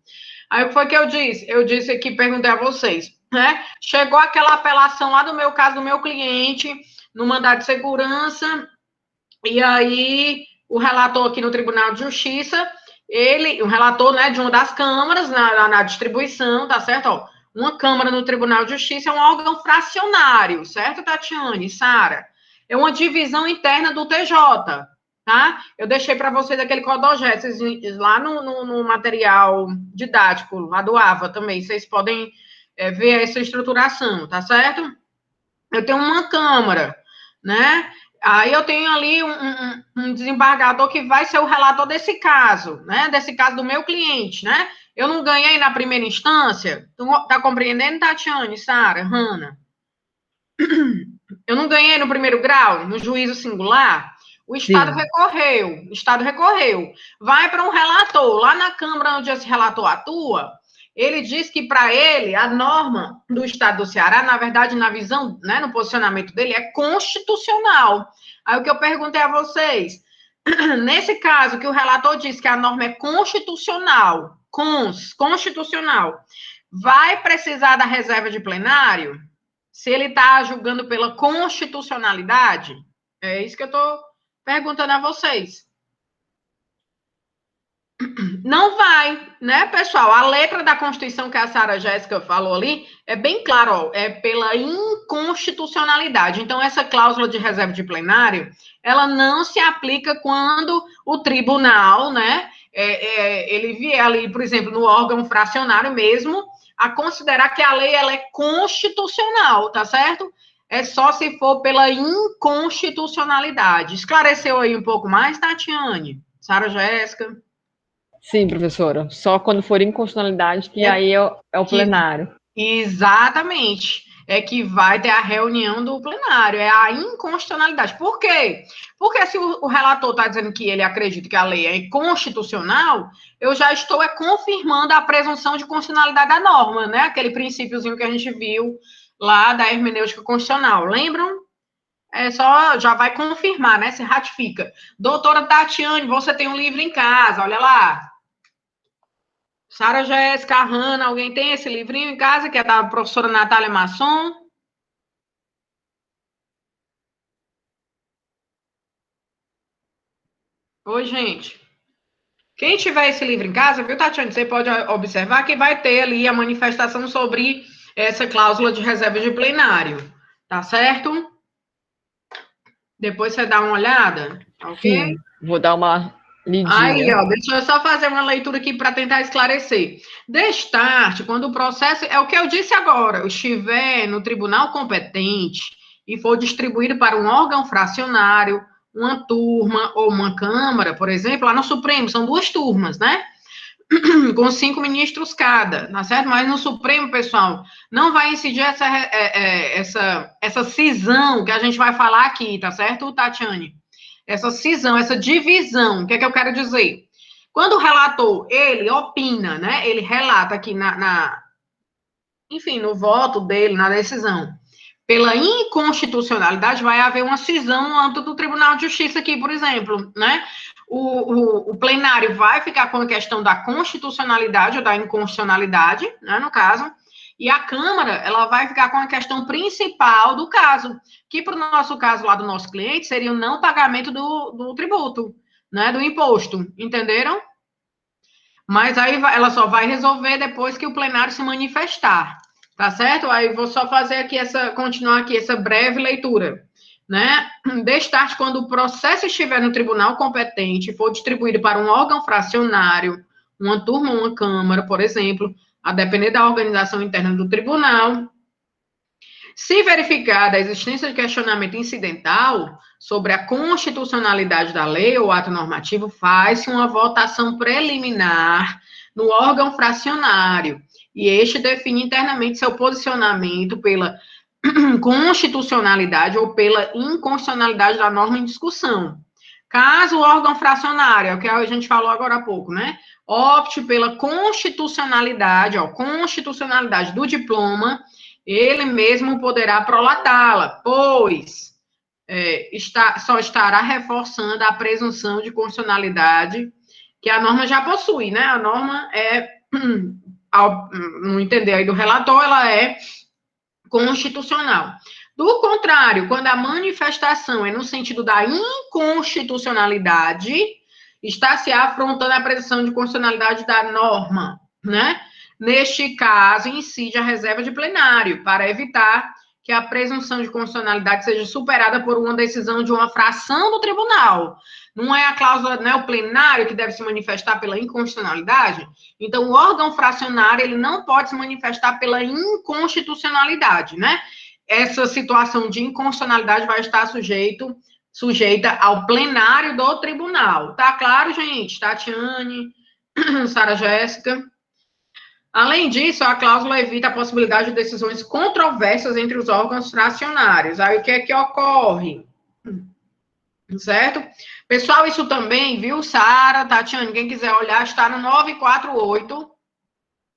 Aí, o que foi que eu disse? Eu disse aqui, perguntei a vocês, né? Chegou aquela apelação lá do meu caso, do meu cliente, no mandado de segurança, e aí o relator aqui no Tribunal de Justiça, o relator, né, de uma das câmaras na distribuição, tá certo? Uma câmara no Tribunal de Justiça é um órgão fracionário, certo, Tatiane, Sara? É uma divisão interna do TJ, tá? Eu deixei para vocês aquele codogé, lá no material didático, lá do AVA também, vocês podem ver essa estruturação, tá certo? Eu tenho uma câmara, né? Aí eu tenho ali um desembargador que vai ser o relator desse caso, né? Desse caso do meu cliente, né? Eu não ganhei na primeira instância. Tu tá compreendendo, Tatiane, Sara, Hanna? Eu não ganhei no primeiro grau, no juízo singular. O Estado recorreu. O Estado recorreu. Vai para um relator. Lá na Câmara onde esse relator atua, ele diz que, para ele, a norma do Estado do Ceará, na verdade, na visão, né, no posicionamento dele, é constitucional. Aí o que eu perguntei a vocês, nesse caso que o relator diz que a norma é constitucional, constitucional, vai precisar da reserva de plenário? Se ele está julgando pela constitucionalidade? É isso que eu estou perguntando a vocês. Não vai, né, pessoal? A letra da Constituição que a Sara Jéssica falou ali é bem claro, é pela inconstitucionalidade. Então, essa cláusula de reserva de plenário, ela não se aplica quando o tribunal, né, ele vier ali, por exemplo, no órgão fracionário mesmo, a considerar que a lei ela é constitucional, tá certo? É só se for pela inconstitucionalidade. Esclareceu aí um pouco mais, Tatiane? Sara Jéssica? Sim, professora. Só quando for inconstitucionalidade, que aí é o plenário. Exatamente. É que vai ter a reunião do plenário. É a inconstitucionalidade. Por quê? Porque se o relator está dizendo que ele acredita que a lei é constitucional, eu já estou confirmando a presunção de constitucionalidade da norma, né? Aquele princípiozinho que a gente viu lá da hermenêutica constitucional. Lembram? Já vai confirmar, né? Se ratifica. Doutora Tatiane, você tem um livro em casa, olha lá. Sara Jéssica, Hanna, alguém tem esse livrinho em casa, que é da professora Natália Masson? Oi, gente. Quem tiver esse livro em casa, viu, Tatiane, você pode observar que vai ter ali a manifestação sobre essa cláusula de reserva de plenário, tá certo? Depois você dá uma olhada, ok? Sim, vou dar uma Aí, Lidinha. ó, deixa eu só fazer uma leitura aqui para tentar esclarecer. Destarte, quando o processo, é o que eu disse agora, estiver no tribunal competente e for distribuído para um órgão fracionário, uma turma ou uma câmara, por exemplo, lá no Supremo, são 2 turmas, né? Com 5 ministros cada, tá certo? Mas no Supremo, pessoal, não vai incidir essa cisão que a gente vai falar aqui, tá certo, Tatiane? Essa cisão, essa divisão, o que é que eu quero dizer? Quando o relator, ele opina, né? Ele relata aqui enfim, no voto dele, na decisão, pela inconstitucionalidade, vai haver uma cisão no âmbito do Tribunal de Justiça aqui, por exemplo, né? O plenário vai ficar com a questão da constitucionalidade ou da inconstitucionalidade, né, no caso, e a Câmara, ela vai ficar com a questão principal do caso, que para o nosso caso lá do nosso cliente, seria o não pagamento do tributo, né, do imposto, entenderam? Mas aí ela só vai resolver depois que o plenário se manifestar, tá certo? Aí vou só fazer aqui continuar aqui essa breve leitura, né? Destarte quando o processo estiver no tribunal competente e for distribuído para um órgão fracionário, uma turma ou uma câmara, por exemplo, a depender da organização interna do tribunal. Se verificada a existência de questionamento incidental sobre a constitucionalidade da lei ou ato normativo, faz-se uma votação preliminar no órgão fracionário, e este define internamente seu posicionamento pela constitucionalidade ou pela inconstitucionalidade da norma em discussão. Caso o órgão fracionário, é o que a gente falou agora há pouco, né, opte pela constitucionalidade, constitucionalidade do diploma, ele mesmo poderá prolatá-la, pois só estará reforçando a presunção de constitucionalidade que a norma já possui, né? A norma no entender aí do relator, ela é constitucional. Do contrário, quando a manifestação é no sentido da inconstitucionalidade, está se afrontando a presunção de constitucionalidade da norma, né? Neste caso, incide a reserva de plenário, para evitar que a presunção de constitucionalidade seja superada por uma decisão de uma fração do tribunal. Não é a cláusula, não é o plenário que deve se manifestar pela inconstitucionalidade? Então, o órgão fracionário, ele não pode se manifestar pela inconstitucionalidade, né? Essa situação de inconstitucionalidade vai estar sujeita ao plenário do tribunal. Tá claro, gente? Tatiane, Sara Jéssica. Além disso, a cláusula evita a possibilidade de decisões controversas entre os órgãos fracionários. Aí, o que é que ocorre? Certo? Pessoal, isso também, viu, Sara, Tatiane, quem quiser olhar, está no 948.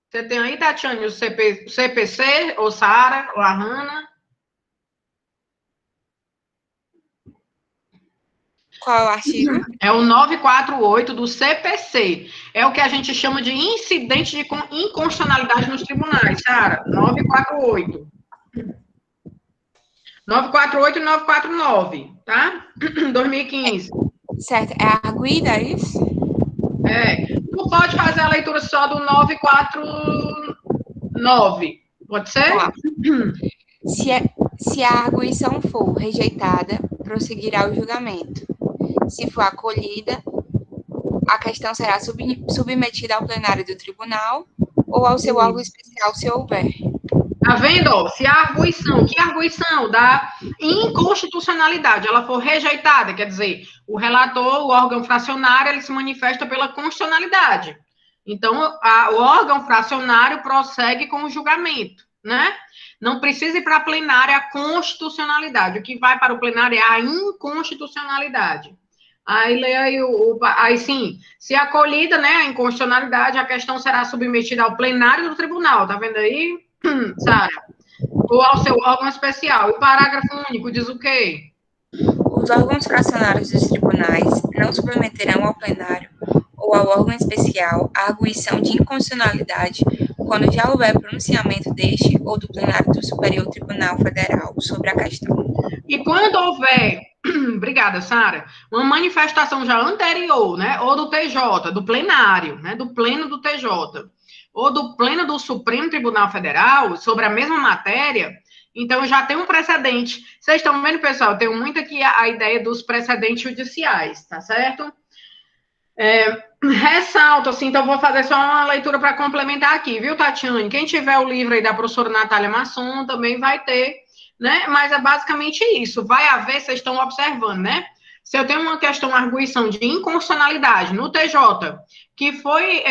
Você tem aí, Tatiane, o CPC, ou Sara, ou a Hanna? Qual é o artigo? É o 948 do CPC. É o que a gente chama de incidente de inconstitucionalidade nos tribunais, Sara. 948. 948 e 949, tá? 2015. Certo, é arguida, é isso? Tu pode fazer a leitura só do 949. Pode ser? Tá. Se a arguição for rejeitada, prosseguirá o julgamento. Se for acolhida, a questão será submetida ao plenário do tribunal ou ao seu órgão especial, se houver. Tá vendo? Se a arguição, que arguição da inconstitucionalidade, ela for rejeitada, quer dizer, o relator, o órgão fracionário, ele se manifesta pela constitucionalidade. Então, o órgão fracionário prossegue com o julgamento, né? Não precisa ir para a plenária a constitucionalidade. O que vai para o plenário é a inconstitucionalidade. Aí lê aí aí sim, se acolhida, né, a inconstitucionalidade, a questão será submetida ao plenário do tribunal, tá vendo aí, Sara? Ou ao seu órgão especial. E o parágrafo único diz o quê? Os órgãos fracionários dos tribunais não submeterão ao plenário ou ao órgão especial a arguição de inconstitucionalidade quando já houver pronunciamento deste ou do plenário do Superior Tribunal Federal sobre a questão. E quando houver, obrigada, Sara, uma manifestação já anterior, né, ou do TJ, do plenário, né, do pleno do TJ, ou do pleno do Supremo Tribunal Federal, sobre a mesma matéria, então já tem um precedente. Vocês estão vendo, pessoal? Eu tenho muito aqui a ideia dos precedentes judiciais, tá certo? Ressalto, assim, então vou fazer só uma leitura para complementar aqui, viu, Tatiane? Quem tiver o livro aí da professora Natália Masson também vai ter, né? Mas é basicamente isso. Vai haver, vocês estão observando, né? Se eu tenho uma questão, arguição de inconstitucionalidade no TJ, que foi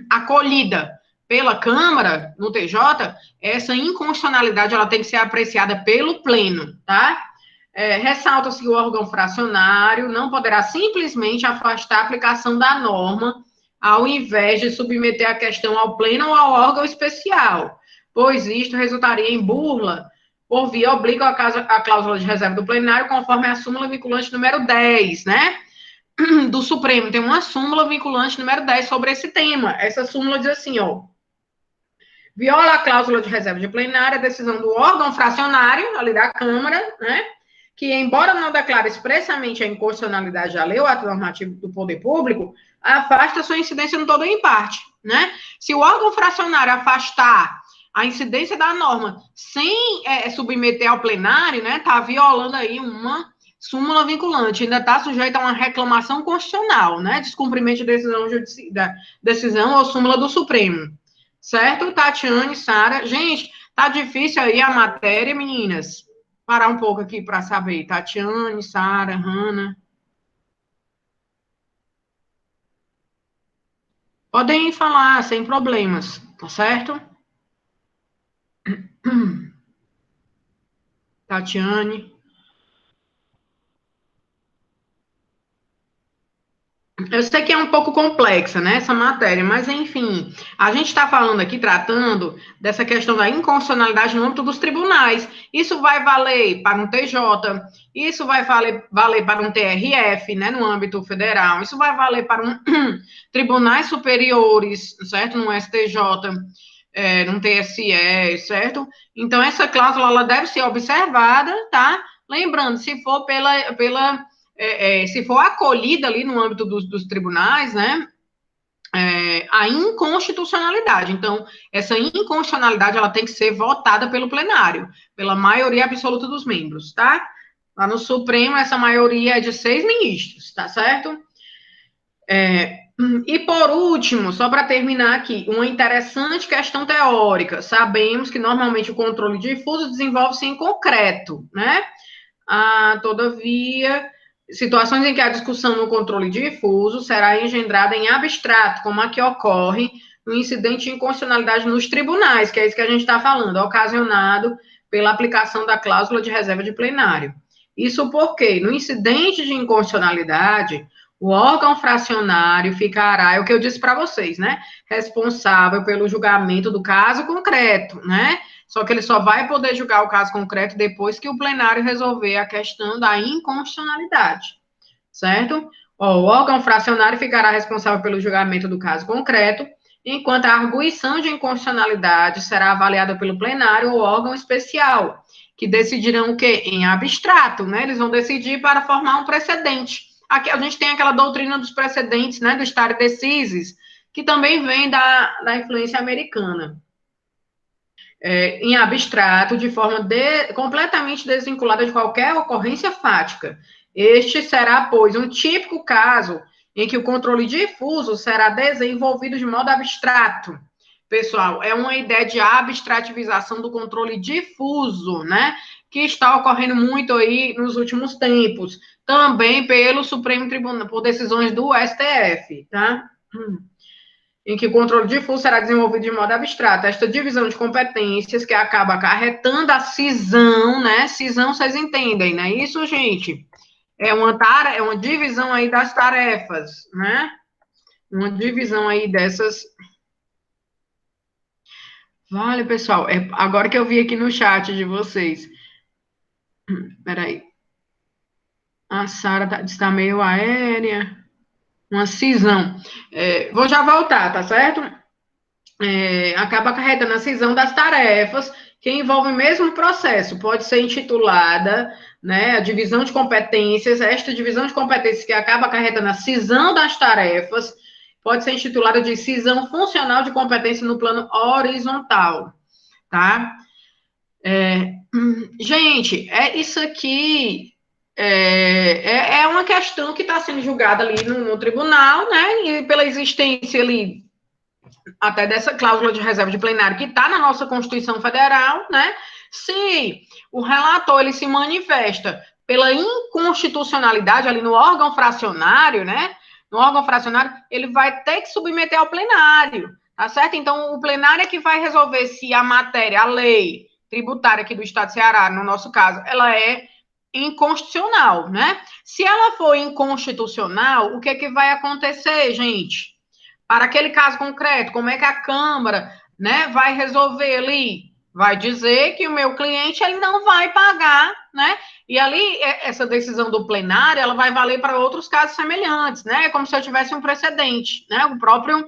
acolhida pela Câmara, no TJ, essa inconstitucionalidade ela tem que ser apreciada pelo Pleno, tá? Ressalta-se que o órgão fracionário não poderá simplesmente afastar a aplicação da norma, ao invés de submeter a questão ao pleno ou ao órgão especial, pois isto resultaria em burla por via oblíqua à cláusula de reserva do plenário, conforme a súmula vinculante número 10, né? Do Supremo. Tem uma súmula vinculante número 10 sobre esse tema. Essa súmula diz assim, ó: viola a cláusula de reserva de plenário a decisão do órgão fracionário, ali da Câmara, né? Que, embora não declare expressamente a inconstitucionalidade da lei ou ato normativo do poder público, afasta sua incidência no todo ou em parte, né? Se o órgão fracionário afastar a incidência da norma sem submeter ao plenário, né, tá violando aí uma súmula vinculante, ainda está sujeito a uma reclamação constitucional, né, descumprimento de decisão ou súmula do Supremo. Certo, Tatiane, Sara? Gente, tá difícil aí a matéria, meninas? Parar um pouco aqui para saber. Tatiane, Sara, Hanna. Podem falar sem problemas, tá certo? Tatiane. Eu sei que é um pouco complexa, né, essa matéria, mas, enfim, a gente está falando aqui, tratando dessa questão da inconstitucionalidade no âmbito dos tribunais. Isso vai valer para um TJ, isso vai valer para um TRF, né, no âmbito federal, isso vai valer para tribunais superiores, certo, no STJ, no TSE, certo? Então, essa cláusula, ela deve ser observada, tá? Lembrando, se for se for acolhida ali no âmbito dos tribunais, né, a inconstitucionalidade. Então, essa inconstitucionalidade, ela tem que ser votada pelo plenário, pela maioria absoluta dos membros, tá? Lá no Supremo, essa maioria é de 6 ministros, tá certo? E por último, só para terminar aqui, uma interessante questão teórica. Sabemos que normalmente o controle difuso desenvolve-se em concreto, né? Todavia, situações em que a discussão no controle difuso será engendrada em abstrato, como a que ocorre no incidente de inconstitucionalidade nos tribunais, que é isso que a gente está falando, ocasionado pela aplicação da cláusula de reserva de plenário. Isso porque, no incidente de inconstitucionalidade, o órgão fracionário ficará, é o que eu disse para vocês, né? Responsável pelo julgamento do caso concreto, né? Só que ele só vai poder julgar o caso concreto depois que o plenário resolver a questão da inconstitucionalidade, certo? O órgão fracionário ficará responsável pelo julgamento do caso concreto, enquanto a arguição de inconstitucionalidade será avaliada pelo plenário ou órgão especial, que decidirão o quê? Em abstrato, né? Eles vão decidir para formar um precedente. Aqui a gente tem aquela doutrina dos precedentes, né? Do stare decisis, que também vem da influência americana. Em abstrato, de forma completamente desvinculada de qualquer ocorrência fática. Este será, pois, um típico caso em que o controle difuso será desenvolvido de modo abstrato. Pessoal, é uma ideia de abstrativização do controle difuso, né? Que está ocorrendo muito aí nos últimos tempos, também pelo Supremo Tribunal, por decisões do STF, tá? Em que o controle difuso será desenvolvido de modo abstrato. Esta divisão de competências que acaba acarretando a cisão, né? Cisão, vocês entendem, né? Isso, gente, é uma divisão aí das tarefas, né? Uma divisão aí dessas. Vale, pessoal, agora que eu vi aqui no chat de vocês. Peraí. A Sara está meio aérea. Uma cisão. Vou já voltar, tá certo? Acaba acarretando a cisão das tarefas que envolvem o mesmo processo. Pode ser intitulada, né, a divisão de competências. Esta divisão de competências que acaba acarretando a cisão das tarefas pode ser intitulada de cisão funcional de competência no plano horizontal, tá? Gente, isso aqui é uma questão que está sendo julgada ali no tribunal, né? E pela existência ali até dessa cláusula de reserva de plenário que está na nossa Constituição Federal, né? Se o relator ele se manifesta pela inconstitucionalidade ali no órgão fracionário, né? No órgão fracionário, ele vai ter que submeter ao plenário, tá certo? Então, o plenário é que vai resolver se a matéria, a lei tributária aqui do Estado de Ceará, no nosso caso, ela é inconstitucional, né? Se ela for inconstitucional, o que é que vai acontecer, gente? Para aquele caso concreto, como é que a Câmara, né, vai resolver ali? Vai dizer que o meu cliente ele não vai pagar, né? E ali essa decisão do plenário, ela vai valer para outros casos semelhantes, né? É como se eu tivesse um precedente, né? O próprio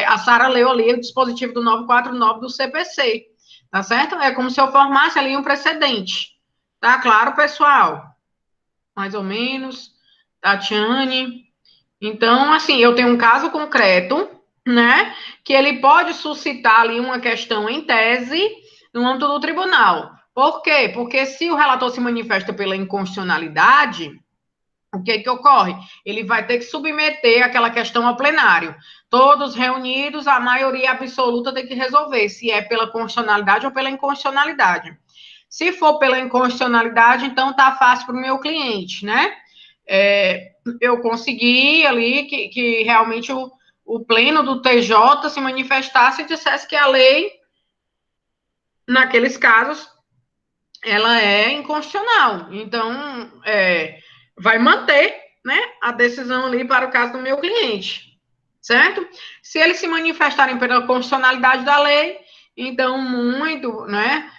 a Sara leu ali o dispositivo do 949 do CPC, tá certo? É como se eu formasse ali um precedente. Tá claro, pessoal? Mais ou menos. Tatiane. Então, assim, eu tenho um caso concreto, né, que ele pode suscitar ali uma questão em tese no âmbito do tribunal. Por quê? Porque se o relator se manifesta pela inconstitucionalidade, o que que ocorre? Ele vai ter que submeter aquela questão ao plenário. Todos reunidos, a maioria absoluta tem que resolver se é pela constitucionalidade ou pela inconstitucionalidade. Se for pela inconstitucionalidade, então tá fácil para o meu cliente, né? Eu consegui ali que realmente o pleno do TJ se manifestasse e dissesse que a lei, naqueles casos, ela é inconstitucional. Então, vai manter, né, a decisão ali para o caso do meu cliente, certo? Se eles se manifestarem pela constitucionalidade da lei, então, muito, né,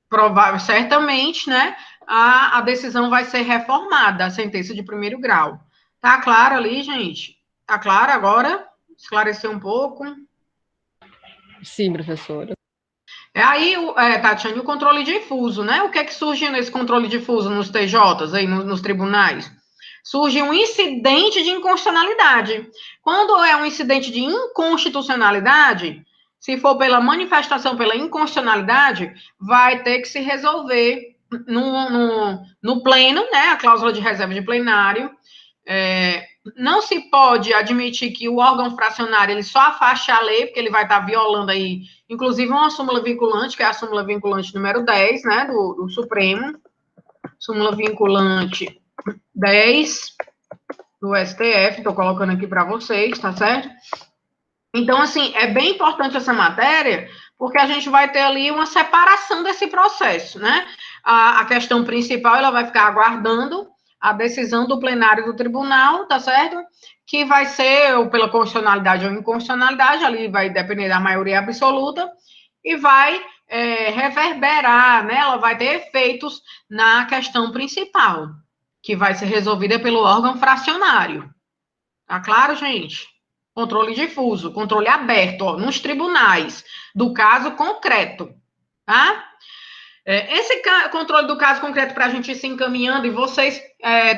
provável, certamente, né, a decisão vai ser reformada, a sentença de primeiro grau. Tá claro ali, gente? Tá claro agora? Esclareceu um pouco? Sim, professora. Aí, Tatiane, o controle difuso, né? O que é que surge nesse controle difuso nos TJs, aí, nos tribunais? Surge um incidente de inconstitucionalidade. Quando é um incidente de inconstitucionalidade, se for pela manifestação pela inconstitucionalidade, vai ter que se resolver no pleno, né? A cláusula de reserva de plenário. Não se pode admitir que o órgão fracionário ele só afaste a lei, porque ele vai estar violando aí, inclusive, uma súmula vinculante, que é a súmula vinculante número 10, né, do Supremo, súmula vinculante 10 do STF, estou colocando aqui para vocês, tá certo? Então, assim, é bem importante essa matéria, porque a gente vai ter ali uma separação desse processo, né? A questão principal, ela vai ficar aguardando a decisão do plenário do tribunal, tá certo? Que vai ser ou pela constitucionalidade ou inconstitucionalidade, ali vai depender da maioria absoluta, e vai reverberar, né? Ela vai ter efeitos na questão principal, que vai ser resolvida pelo órgão fracionário. Tá claro, gente? Controle difuso, controle aberto, ó, nos tribunais, do caso concreto, tá? Esse controle do caso concreto para a gente ir se encaminhando e vocês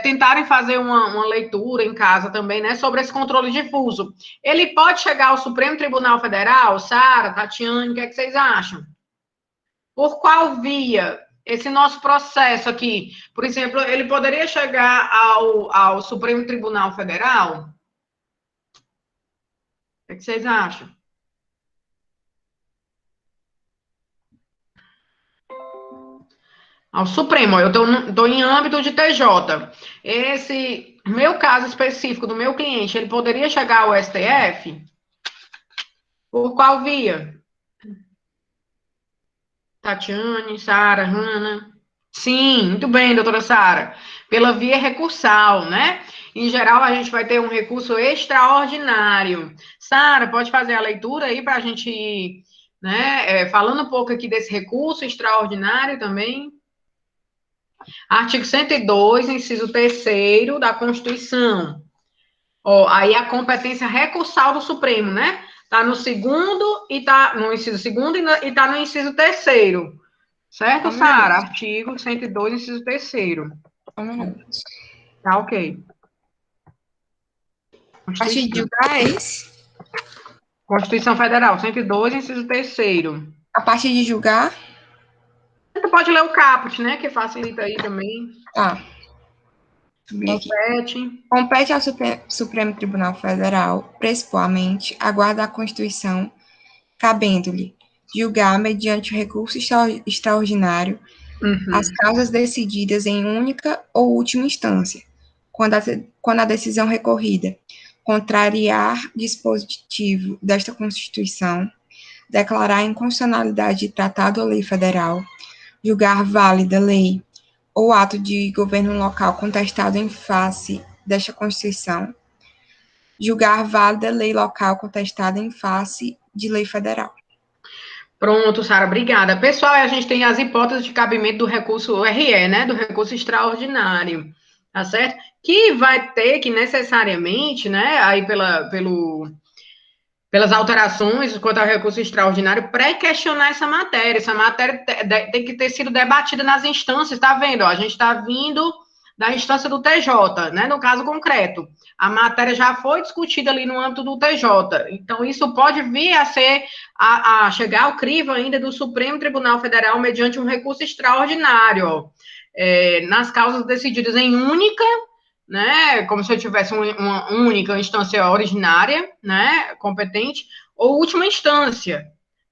tentarem fazer uma leitura em casa também, né, sobre esse controle difuso. Ele pode chegar ao Supremo Tribunal Federal? Sara, Tatiane, o que é que vocês acham? Por qual via esse nosso processo aqui? Por exemplo, ele poderia chegar ao Supremo Tribunal Federal? O que é que vocês acham? Ao Supremo, eu estou em âmbito de TJ. Esse meu caso específico do meu cliente, ele poderia chegar ao STF? Por qual via? Tatiane, Sara, Hanna? Sim, muito bem, doutora Sara. Pela via recursal, né? Em geral, a gente vai ter um recurso extraordinário. Sara, pode fazer a leitura aí para a gente ir, né, falando um pouco aqui desse recurso extraordinário também. Artigo 102, inciso 3º da Constituição. Ó, aí a competência recursal do Supremo, né? Tá no segundo e tá no inciso segundo e tá no inciso 3º. Certo, Sara? Artigo 102, inciso 3º. Tá, ok. A partir de julgar é isso? Constituição Federal, 102, inciso 3º. A partir de julgar? pode ler o caput, né? Que facilita aí também. Tá. Compete ao Supremo Tribunal Federal, principalmente, a guarda da Constituição, cabendo-lhe julgar, mediante o recurso extraordinário, as causas decididas em única ou última instância, quando a decisão recorrida contrariar dispositivo desta Constituição, declarar a inconstitucionalidade de tratado ou lei federal, julgar válida lei ou ato de governo local contestado em face desta Constituição, julgar válida lei local contestada em face de lei federal. Pronto, Sara, obrigada. Pessoal, a gente tem as hipóteses de cabimento do recurso RE, né, do recurso extraordinário, tá certo? Que vai ter que necessariamente, né, aí pelas alterações quanto ao recurso extraordinário, pré-questionar essa matéria. Essa matéria tem que ter sido debatida nas instâncias, tá vendo? Ó, a gente está vindo da instância do TJ, né? No caso concreto, a matéria já foi discutida ali no âmbito do TJ. Então, isso pode vir a ser, a chegar ao crivo ainda do Supremo Tribunal Federal mediante um recurso extraordinário, ó, nas causas decididas em única, né, como se eu tivesse uma única instância originária, né, competente, ou última instância,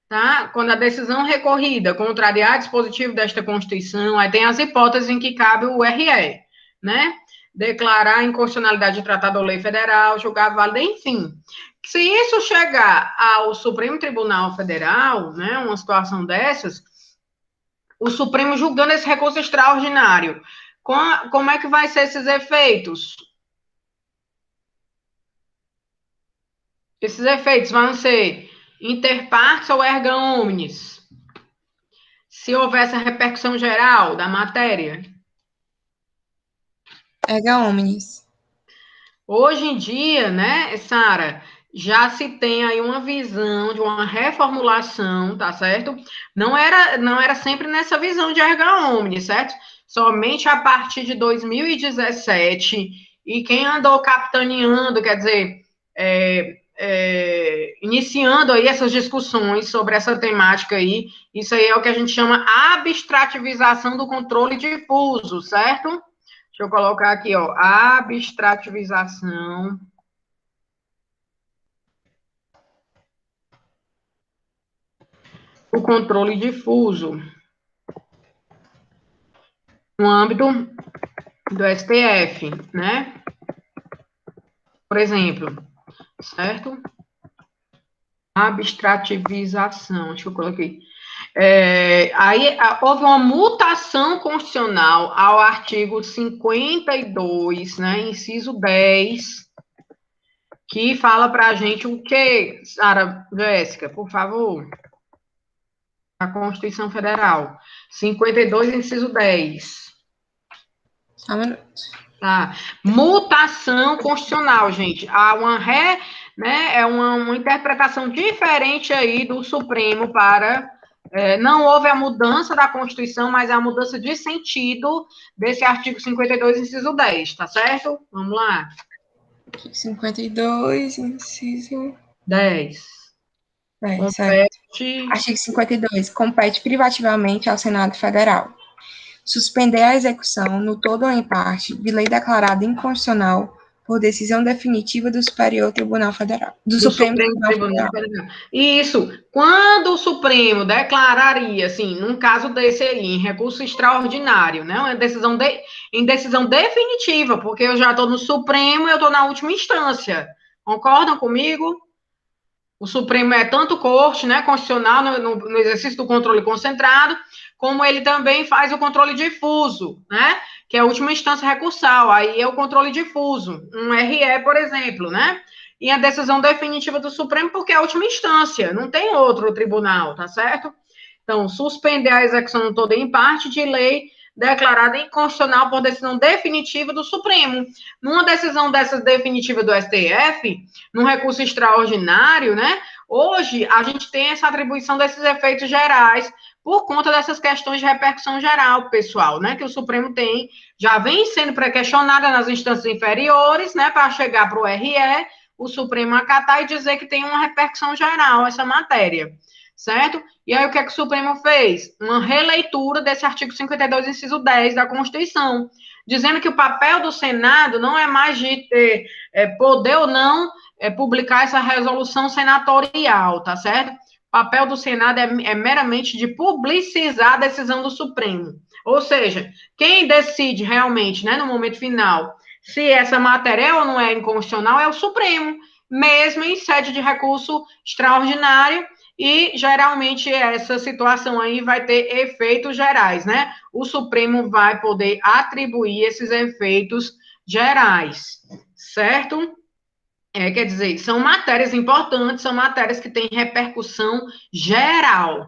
tá? Quando a decisão recorrida contrariar dispositivo desta Constituição, aí tem as hipóteses em que cabe o RE, né? Declarar a inconstitucionalidade de tratado ou lei federal, julgar válida, enfim. Se isso chegar ao Supremo Tribunal Federal, né, uma situação dessas, o Supremo julgando esse recurso extraordinário, como é que vai ser esses efeitos? Esses efeitos vão ser inter partes ou erga omnes? Se houver essa repercussão geral da matéria? Erga omnes. Hoje em dia, né, Sara, já se tem aí uma visão de uma reformulação, tá certo? Não era sempre nessa visão de erga omnes, certo? Somente a partir de 2017, e quem andou capitaneando, quer dizer, iniciando aí essas discussões sobre essa temática aí, isso aí é o que a gente chama abstrativização do controle difuso, certo? Deixa eu colocar aqui, ó, abstrativização do controle difuso no âmbito do STF, né? Por exemplo, certo? Abstrativização, deixa eu colocar aqui. Aí houve uma mutação constitucional ao artigo 52, né, inciso 10, que fala para a gente o quê, Sara Jéssica, por favor? A Constituição Federal. 52, inciso 10. Só um minuto. Tá. Mutação constitucional, gente. Há né, uma interpretação diferente aí do Supremo para... não houve a mudança da Constituição, mas a mudança de sentido desse artigo 52, inciso 10, tá certo? Vamos lá. 52, inciso 10. Compete... Artigo 52. Compete privativamente ao Senado Federal suspender a execução, no todo ou em parte, de lei declarada inconstitucional por decisão definitiva do Superior Tribunal Federal. Do Supremo Tribunal Federal. Isso. Quando o Supremo declararia, assim, num caso desse aí, em recurso extraordinário, né, uma decisão em decisão definitiva, porque eu já estou no Supremo e eu estou na última instância. Concordam comigo? O Supremo é tanto corte, né, constitucional, no exercício do controle concentrado, como ele também faz o controle difuso, né, que é a última instância recursal, aí é o controle difuso, um RE, por exemplo, né, e a decisão definitiva do Supremo, porque é a última instância, não tem outro tribunal, tá certo? Então, suspender a execução no todo e em parte de lei declarada inconstitucional por decisão definitiva do Supremo. Numa decisão dessas definitiva do STF, num recurso extraordinário, né, hoje a gente tem essa atribuição desses efeitos gerais por conta dessas questões de repercussão geral, pessoal, né, que o Supremo tem, já vem sendo pré-questionada nas instâncias inferiores, né, para chegar para o RE, o Supremo acatar e dizer que tem uma repercussão geral essa matéria. certo? E aí, o que é que o Supremo fez? Uma releitura desse artigo 52, inciso 10 da Constituição, dizendo que o papel do Senado não é mais de ter poder ou não publicar essa resolução senatorial, tá certo? O papel do Senado é meramente de publicizar a decisão do Supremo. Ou seja, quem decide realmente, né, no momento final, se essa matéria é ou não é inconstitucional é o Supremo, mesmo em sede de recurso extraordinário, e geralmente essa situação aí vai ter efeitos gerais, né? O Supremo vai poder atribuir esses efeitos gerais, certo? Quer dizer, são matérias importantes, são matérias que têm repercussão geral.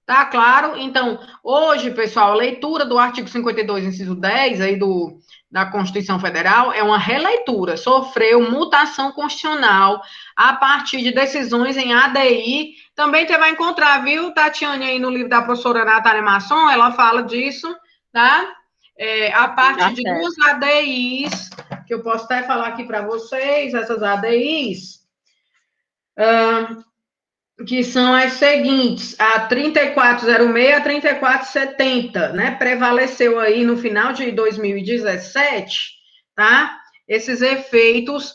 Tá claro? Então, hoje, pessoal, a leitura do artigo 52, inciso 10, aí da Constituição Federal, é uma releitura, sofreu mutação constitucional a partir de decisões em ADI. Também você vai encontrar, viu, Tatiane, aí no livro da professora Natália Masson, ela fala disso, tá? A partir de duas ADIs, que eu posso até falar aqui para vocês, essas ADIs, que são as seguintes, a 3406 e a 3470, né? Prevaleceu aí no final de 2017, tá? Esses efeitos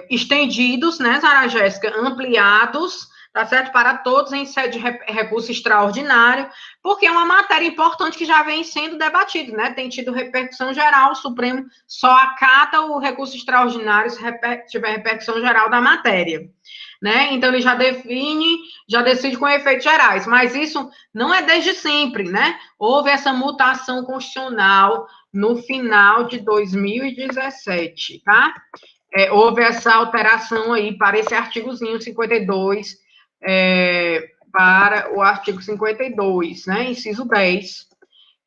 estendidos, né, Sara Jéssica, ampliados, tá certo? Para todos em sede de recurso extraordinário, porque é uma matéria importante que já vem sendo debatida, né? Tem tido repercussão geral, o Supremo só acata o recurso extraordinário se tiver repercussão geral da matéria, né? Então, ele já decide com efeitos gerais, mas isso não é desde sempre, né? Houve essa mutação constitucional no final de 2017, tá? Houve essa alteração aí para esse artigozinho 52, para o artigo 52, né? Inciso 10,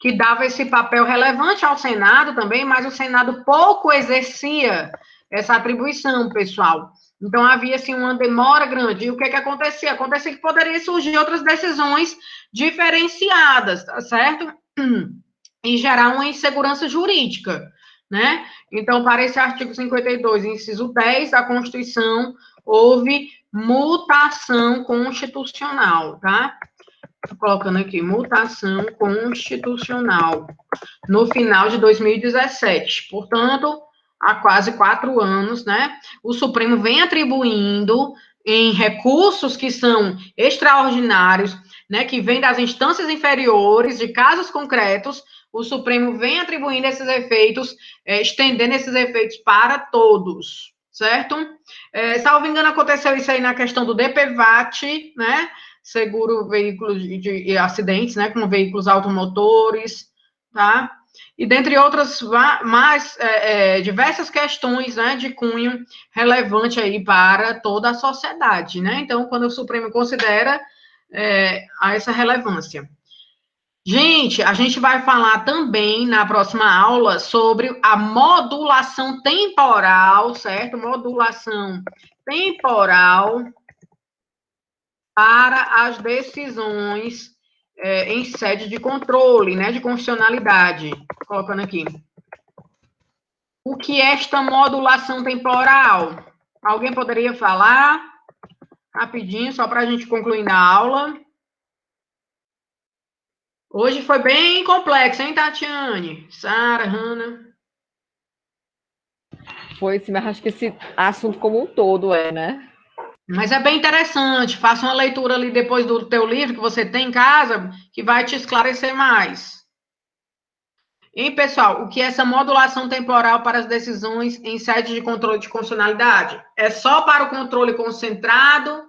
que dava esse papel relevante ao Senado também, mas o Senado pouco exercia essa atribuição, pessoal. Então, havia, assim, uma demora grande. E o que acontecia? Acontecia que poderia surgir outras decisões diferenciadas, tá certo? E gerar uma insegurança jurídica, né? Então, para esse artigo 52, inciso 10 da Constituição, houve mutação constitucional, tá? Estou colocando aqui, mutação constitucional, no final de 2017. Portanto, há quase 4 anos, né? O Supremo vem atribuindo em recursos que são extraordinários, né? Que vêm das instâncias inferiores, de casos concretos, o Supremo vem atribuindo esses efeitos, estendendo esses efeitos para todos, certo? Salvo engano, aconteceu isso aí na questão do DPVAT, né? Seguro veículos de acidentes, né? Com veículos automotores, tá? E dentre outras mais diversas questões, né, de cunho relevante aí para toda a sociedade, né? Então, quando o Supremo considera a essa relevância. Gente, a gente vai falar também na próxima aula sobre a modulação temporal, certo? Modulação temporal para as decisões em sede de controle, né, de constitucionalidade. Colocando aqui. O que é esta modulação temporal? Alguém poderia falar? Rapidinho, só para a gente concluir na aula. Hoje foi bem complexo, hein, Tatiane? Sara, Hanna? Foi sim, mas acho que esse assunto como um todo né? Mas é bem interessante. Faça uma leitura ali depois do teu livro que você tem em casa, que vai te esclarecer mais. E, pessoal, o que é essa modulação temporal para as decisões em sede de controle de constitucionalidade? É só para o controle concentrado?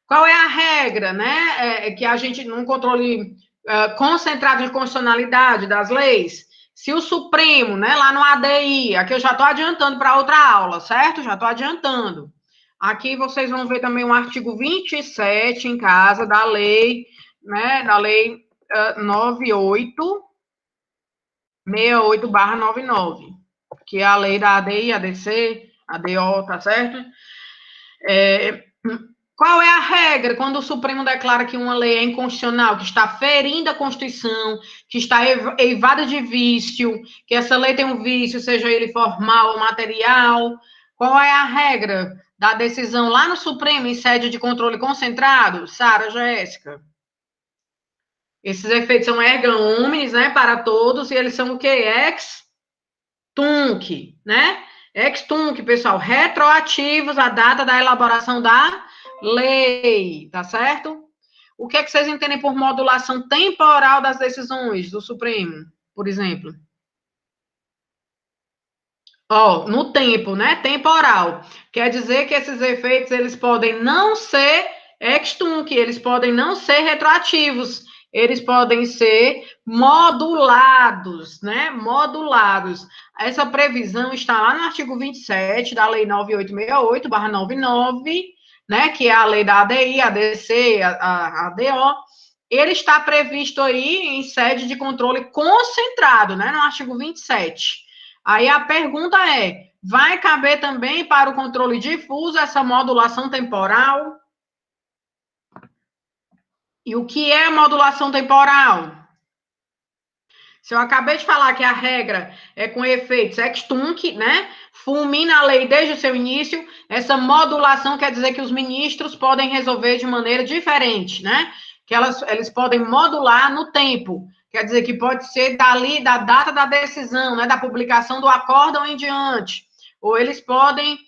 Qual é a regra, né? Que a gente, num controle concentrado de constitucionalidade das leis, se o Supremo, né, lá no ADI, aqui eu já estou adiantando para outra aula, certo? Já estou adiantando. Aqui vocês vão ver também o artigo 27 em casa da lei, né, da lei 98/99, que é a lei da ADI, ADC, ADO, tá certo? Qual é a regra quando o Supremo declara que uma lei é inconstitucional, que está ferindo a Constituição, que está eivada de vício, que essa lei tem um vício, seja ele formal ou material? Qual é a regra da decisão lá no Supremo, em sede de controle concentrado? Sara, Jéssica. Esses efeitos são erga omnes, né, para todos, e eles são o quê? Ex tunc, né? Ex tunc, pessoal, retroativos à data da elaboração da lei, tá certo? O que é que vocês entendem por modulação temporal das decisões do Supremo, por exemplo? Ó, no tempo, né? Temporal. Quer dizer que esses efeitos, eles podem não ser ex tunc, eles podem não ser retroativos, eles podem ser modulados, né? Modulados. Essa previsão está lá no artigo 27 da Lei 9868/99, né? Que é a lei da ADI, ADC, a ADO. Ele está previsto aí em sede de controle concentrado, né? No artigo 27. Aí a pergunta é: vai caber também para o controle difuso essa modulação temporal? E o que é modulação temporal? Se eu acabei de falar que a regra é com efeitos ex tunc, né? Fulmina a lei desde o seu início, essa modulação quer dizer que os ministros podem resolver de maneira diferente, né? Que eles podem modular no tempo. Quer dizer que pode ser dali da data da decisão, né? Da publicação do acórdão em diante. Ou eles podem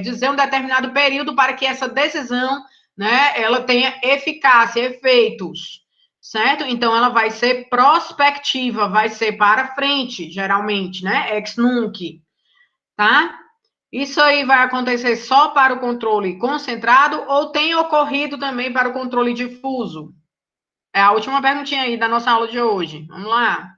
dizer um determinado período para que essa decisão, né? Ela tenha eficácia, efeitos. Certo? Então, ela vai ser prospectiva, vai ser para frente, geralmente, né? Ex nunc, tá? Isso aí vai acontecer só para o controle concentrado ou tem ocorrido também para o controle difuso? É a última perguntinha aí da nossa aula de hoje. Vamos lá.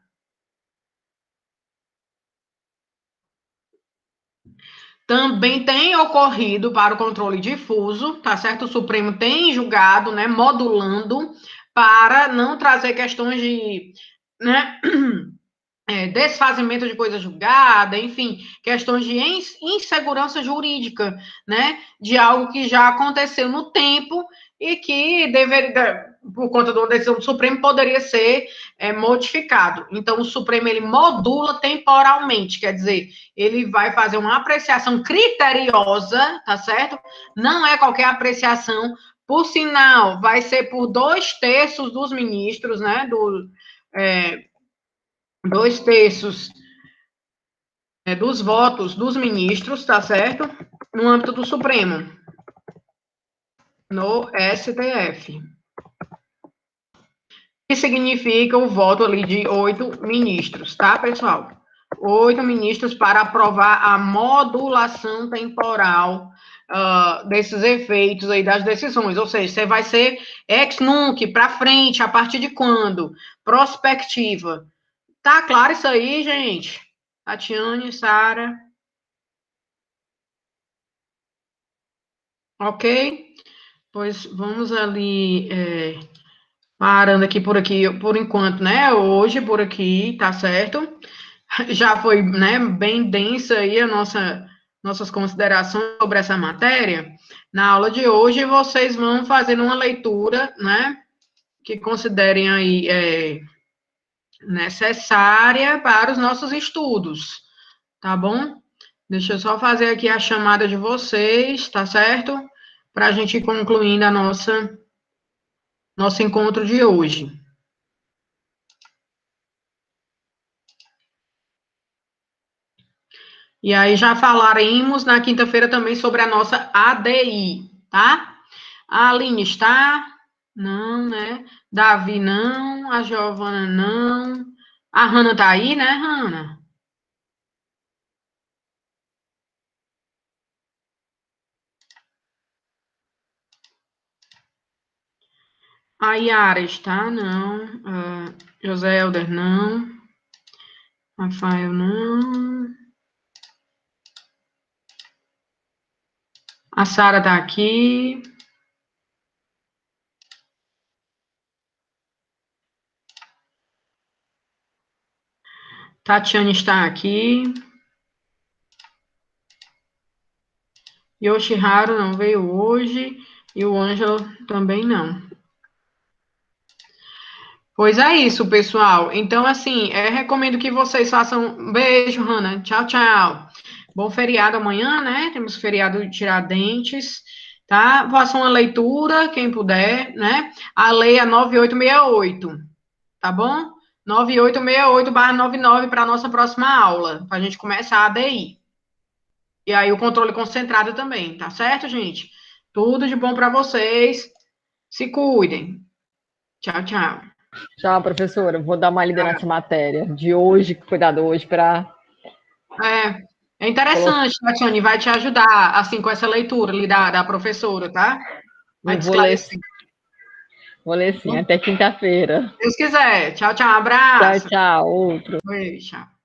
Também tem ocorrido para o controle difuso, tá certo? O Supremo tem julgado, né, modulando, para não trazer questões de, né, desfazimento de coisa julgada, enfim, questões de insegurança jurídica, né, de algo que já aconteceu no tempo e que deveria, por conta de uma decisão do Supremo, poderia ser modificado. Então, o Supremo, ele modula temporalmente, quer dizer, ele vai fazer uma apreciação criteriosa, tá certo? Não é qualquer apreciação, por sinal, vai ser por 2/3 dos ministros, né, 2/3 dos votos dos ministros, tá certo? No âmbito do Supremo, no STF. Que significa o voto ali de 8 ministros, tá, pessoal? 8 ministros para aprovar a modulação temporal desses efeitos aí das decisões. Ou seja, você vai ser ex nunc, para frente, a partir de quando? Prospectiva. Tá claro isso aí, gente? Tatiane, Sara. Ok? Pois vamos ali parando aqui por enquanto, né? Hoje por aqui, tá certo? Já foi, né, bem densa aí a nossas considerações sobre essa matéria. Na aula de hoje vocês vão fazer uma leitura, né, que considerem aí necessária para os nossos estudos, tá bom? Deixa eu só fazer aqui a chamada de vocês, tá certo? Para a gente ir concluindo nosso encontro de hoje. E aí já falaremos na quinta-feira também sobre a nossa ADI, tá? A Aline está? Não, né? Davi não, a Giovana não. A Hanna tá aí, né, Hanna? A Yara está? Não. José Helder, não. Rafael, não. A Sara tá aqui. Tatiane está aqui. Yoshiharu não veio hoje. E o Ângelo também não. Pois é isso, pessoal. Então, assim, recomendo que vocês façam. Um beijo, Hanna. Tchau, tchau. Bom feriado amanhã, né? Temos feriado de Tiradentes, tá? Faça uma leitura, quem puder, né? A lei é 9868, tá bom? 9868/99 para a nossa próxima aula, para a gente começar a ADI. E aí o controle concentrado também, tá certo, gente? Tudo de bom para vocês. Se cuidem. Tchau, tchau. Tchau, professora. Vou dar uma lida nessa matéria de hoje, cuidado hoje, para. É interessante, Tatiane, vai te ajudar, assim, com essa leitura ali da professora, tá? Vai te Vou ler, esclarecer. vou ler sim, até quinta-feira. Se Deus quiser. Tchau, tchau. Tchau, Abraço. tchau. Outro. Beijo. Tchau.